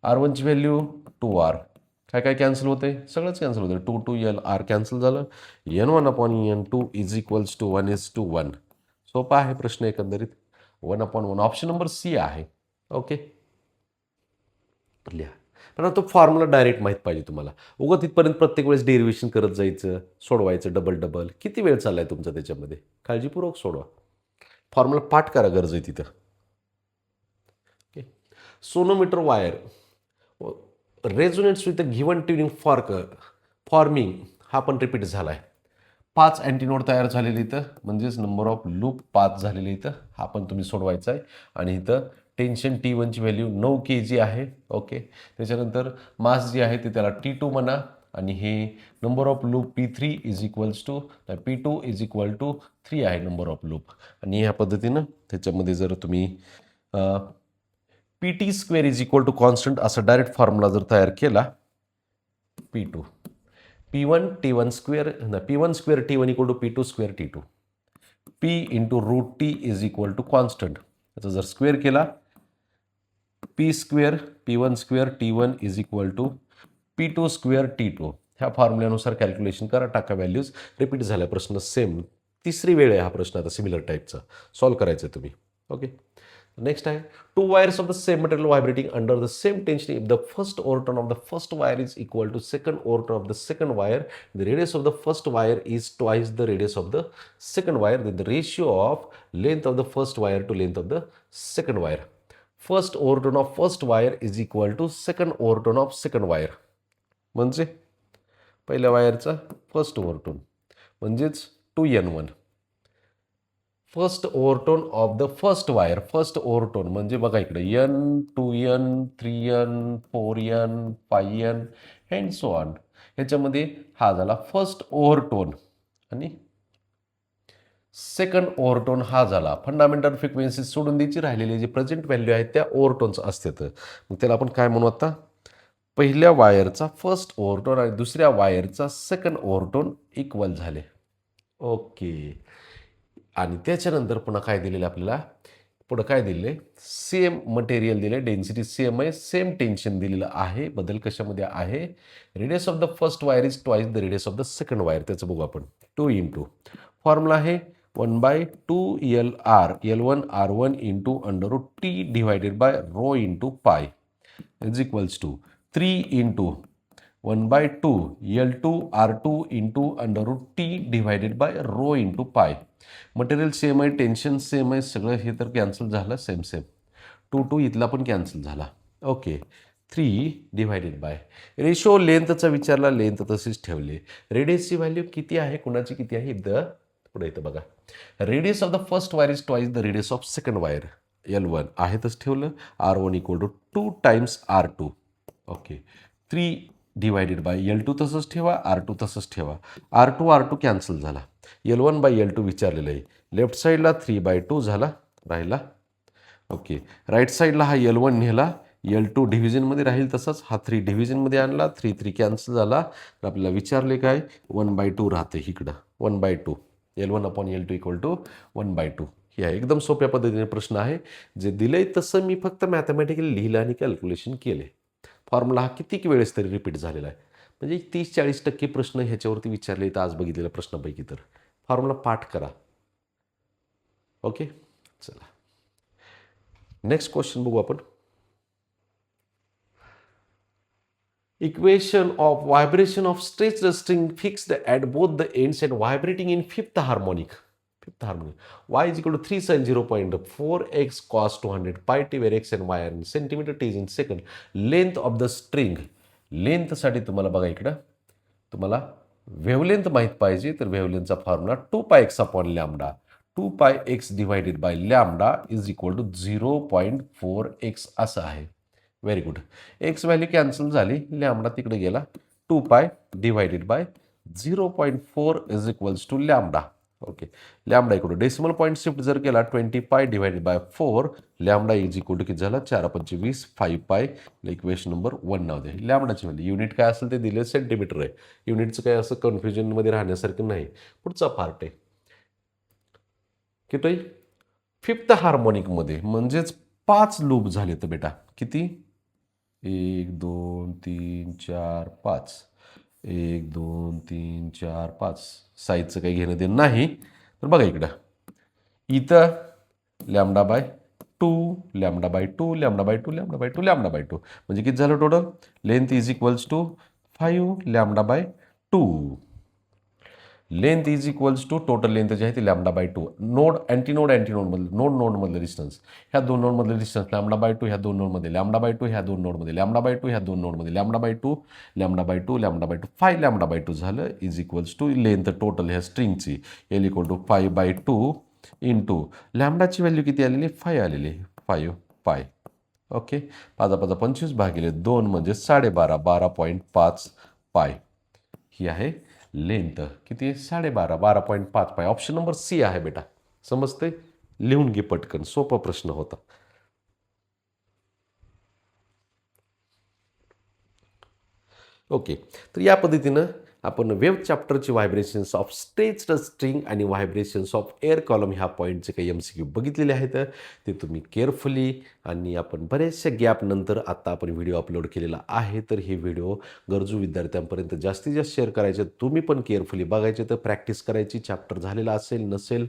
R1ची value 2R. काय काय कॅन्सल होते, सगळंच कॅन्सल होतं, 2 R कॅन्सल झालं. N1/N2 is equals to 1:1. सोपा आहे प्रश्न एकंदरीत. 1/1 ऑप्शन नंबर सी आहे. ओके, लिहा. पण तो फॉर्म्युला डायरेक्ट माहीत पाहिजे तुम्हाला. उगाच तिथपर्यंत प्रत्येक वेळेस डेरिव्हेशन करत जायचं, सोडवायचं डबल. किती वेळ चाललाय तुमचा त्याच्यामध्ये, काळजीपूर्वक सोडवा. फॉर्म्युला पाठ करा गरज आहे तिथं. Okay, sonometer wire resonates with the given tuning forming हा पण रिपीट झाला आहे. 5 अँटीनोड तयार झालेले इथं, म्हणजेच नंबर ऑफ लूप 5 झालेले इथं, हा पण तुम्ही सोडवायचा आहे. आणि इथं टेन्शन T1ची व्हॅल्यू 9 kg आहे. ओके, त्याच्यानंतर मास जी आहे ते त्याला T2 म्हणा, आणि हे number of loop P3 is equals to P2 is equal to 3 आहे नंबर ऑफ लूप. आणि ह्या पद्धतीनं त्याच्यामध्ये जर तुम्ही PT² is equal to constant असा डायरेक्ट फॉर्म्युला जर तयार केला, P2 P1 T1 square P1 square T1 equal to P2² T2. P into √T is equal to constant, याचा जर स्क्वेअर केला P² P1² T1 is equal to P2² T2. ह्या फॉर्म्युल्यानुसार calculation करा, टाका व्हॅल्यूज. रिपीट झाला प्रश्न सेम, तिसरी वेळ आहे हा प्रश्न आता सिमिलर टाईपचा सॉल्व्ह करायचा आहे तुम्ही. ओके, नेक्स्ट आहे two wires of the same material vibrating under the same tension. If the first overtone of the first wire is equal to second overtone of the second wire, the radius of the first wire is twice the radius of the second wire, then the ratio of length of the first wire to length of the second wire. First overtone of first wire is equal to second overtone of second wire. म्हणजे पहिल्या वायरचा first overtone म्हणजेच 2N1. First overtone of the first wire, first overtone म्हणजे बघा इकडे N, 2N, 3N, 4N, 5N and so on. ह्याच्यामध्ये हा झाला फर्स्ट ओव्हरटोन, आणि सेकंड ओव्हरटोन हा झाला. फंडामेंटल फ्रिक्वेन्सी सोडून द्यायची, राहिलेली जी प्रेझेंट व्हॅल्यू आहेत त्या ओव्हरटोन्स असतात. मग त्याला आपण काय म्हणू, आता पहिल्या वायरचा फर्स्ट ओव्हरटोन आणि दुसऱ्या वायरचा सेकंड ओव्हरटोन इक्वल झाले. ओके, आणि त्याच्यानंतर पुन्हा काय दिलेलं आपल्याला, पुढं काय दिले, सेम मटेरियल दिले, डेन्सिटी सेम आहे, सेम टेन्शन दिलेलं आहे. बदल कशामध्ये आहे, radius of the first wire is twice the radius of the second wire. त्याचं बघू आपण. 2 इंटू फॉर्म्युला आहे 1/2LR L1R1 into √T divided by rho into pi is equals to 3 into 1/2 L2 R2 into √T divided by rho into pi. Material same आहे, tension same आहे, सगळं हे तर cancel झालं सेम सेम. 2 इथला पण cancel झाला. ओके. 3 डिवायडेड बाय रेशो लेंथचा विचारला, लेंथ तशीच ठेवली. रेडियसची व्हॅल्यू किती आहे, कुणाची किती आहे, पुढे येतं बघा. Radius of the first wire is twice the radius of second wire. L1 आहे तसं ठेवलं. R1 equal to 2 times R2. Okay. 3 divided by L2 तसंच ठेवा, R2 तसंच ठेवा. R2 कॅन्सल झाला. L1/L2 विचारलेलं आहे. लेफ्ट साईडला 3/2 झाला राहिला. ओके. राईट साईडला हा L1 नेला, L2 डिव्हिजनमध्ये राहील तसंच, हा 3 डिव्हिजनमध्ये आणला, 3 कॅन्सल झाला. तर आपल्याला विचारले काय, 1/2 राहते इकडं. 1/2 L1/L2 इक्वल टू 1/2. हे आहे एकदम सोप्या पद्धतीने प्रश्न आहे. जे दिलंय तसं मी फक्त मॅथमॅटिकली लिहिलं आणि कॅल्क्युलेशन केले. फॉर्म्युला हा किती वेळेस तरी रिपीट झालेला आहे. म्हणजे 30-40% प्रश्न ह्याच्यावरती विचारले तर आज बघितलेल्या प्रश्नापैकी. तर फॉर्म्युला पाठ करा. ओके. चला नेक्स्ट क्वेश्चन बघू आपण. Equation of vibration of stretched string fixed at both the ends and vibrating in fifth harmonic. Y is equal to 3 sin 0.4x cos 200 pi t where x and y are in centimeter, t is in second. Length of the string. Length साठी तुम्हाला बघा इकडं, तुम्हाला wavelength माहीत पाहिजे तर वेवलेंथचा formula 2πx/λ. 2πx divided by lambda is equal to 0.4x असं आहे. Very good. X value cancel झाली, लॅम्बडा तिकडे गेला. 2π divided by 0.4 is equals to lambda. Okay. Lambda इकडं डेसिमल पॉईंट शिफ्ट जर केला 20π divided by 4, lambda is equal to किती झाला, 4×5 5π. इक्वेशन नंबर 1 नाव दे. लॅम्बडाची व्हॅल्यू युनिट काय असेल ते दिले, सेंटीमीटर आहे. युनिटचं काय असं कन्फ्युजनमध्ये राहण्यासारखं नाही. पुढचा पार्ट आहे किती, फिफ्थ हार्मोनिकमध्ये म्हणजेच 5 लूप झाले तर बेटा. किती, 1 2 3 4 5. 1 2 3 4 5. साईजचं काही घेणं देणं नाही. तर बघा इकडं, इथं λ/2 λ/2 λ/2 λ/2 λ/2 म्हणजे किती झालं टोटल. Length is equals to 5 λ/2. Length is equals to total length जी आहे ती λ/2. नोड नोडमधलं डिस्टन्स, ह्या 2 नोडमधलं डिस्टन्स λ/2, ह्या 2 नोडमध्ये λ/2, ह्या 2 नोडमध्ये λ/2, ह्या 2 नोडमध्ये λ/2 λ/2 λ/2 5 λ/2 झालं is equals to length total ह्या स्ट्रिंगची L इक्वल टू 5/2 इंटू लॅम्बडाची व्हॅल्यू किती आलेली, 5 आलेली, 5π. ओके. 5×5 = 25 भागिले 2 म्हणजे 12.5 12.5 पाय. ही आहे लेंथ. किती, 12.5 12.5 पाय. ऑप्शन नंबर सी आहे बेटा. समजते, लिहून घे पटकन, सोपा प्रश्न होता. ओके. तर या पद्धतीनं आपण वेव्ह चॅप्टरची व्हायब्रेशन्स ऑफ स्ट्रेच्ड स्ट्रिंग आणि व्हायब्रेशन्स ऑफ एअर कॉलम ह्या पॉईंटचे काही MCQ बघितलेले आहेत. ते तुम्ही केअरफुली, आणि आपण बऱ्याचशा गॅपनंतर आता आपण व्हिडिओ अपलोड केलेला आहे. तर हे व्हिडिओ गरजू विद्यार्थ्यांपर्यंत जास्तीत जास्त शेअर करायचे. तुम्ही पण केअरफुली बघायचे, तर प्रॅक्टिस करायची. चॅप्टर झालेला असेल नसेल,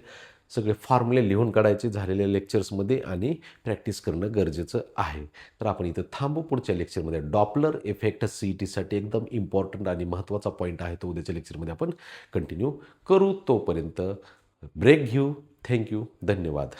सगळे फॉर्म्युले लिहून काढायचे झालेल्या लेक्चर्समध्ये आणि प्रॅक्टिस करणं गरजेचं आहे. तर आपण इथं थांबू. पुढच्या लेक्चरमध्ये डॉपलर इफेक्ट CETसाठी एकदम इम्पॉर्टंट आणि महत्त्वाचा पॉईंट आहे, तो उद्याच्या लेक्चरमध्ये आपण कंटिन्यू करू. तोपर्यंत ब्रेक घेऊ. थँक्यू. धन्यवाद.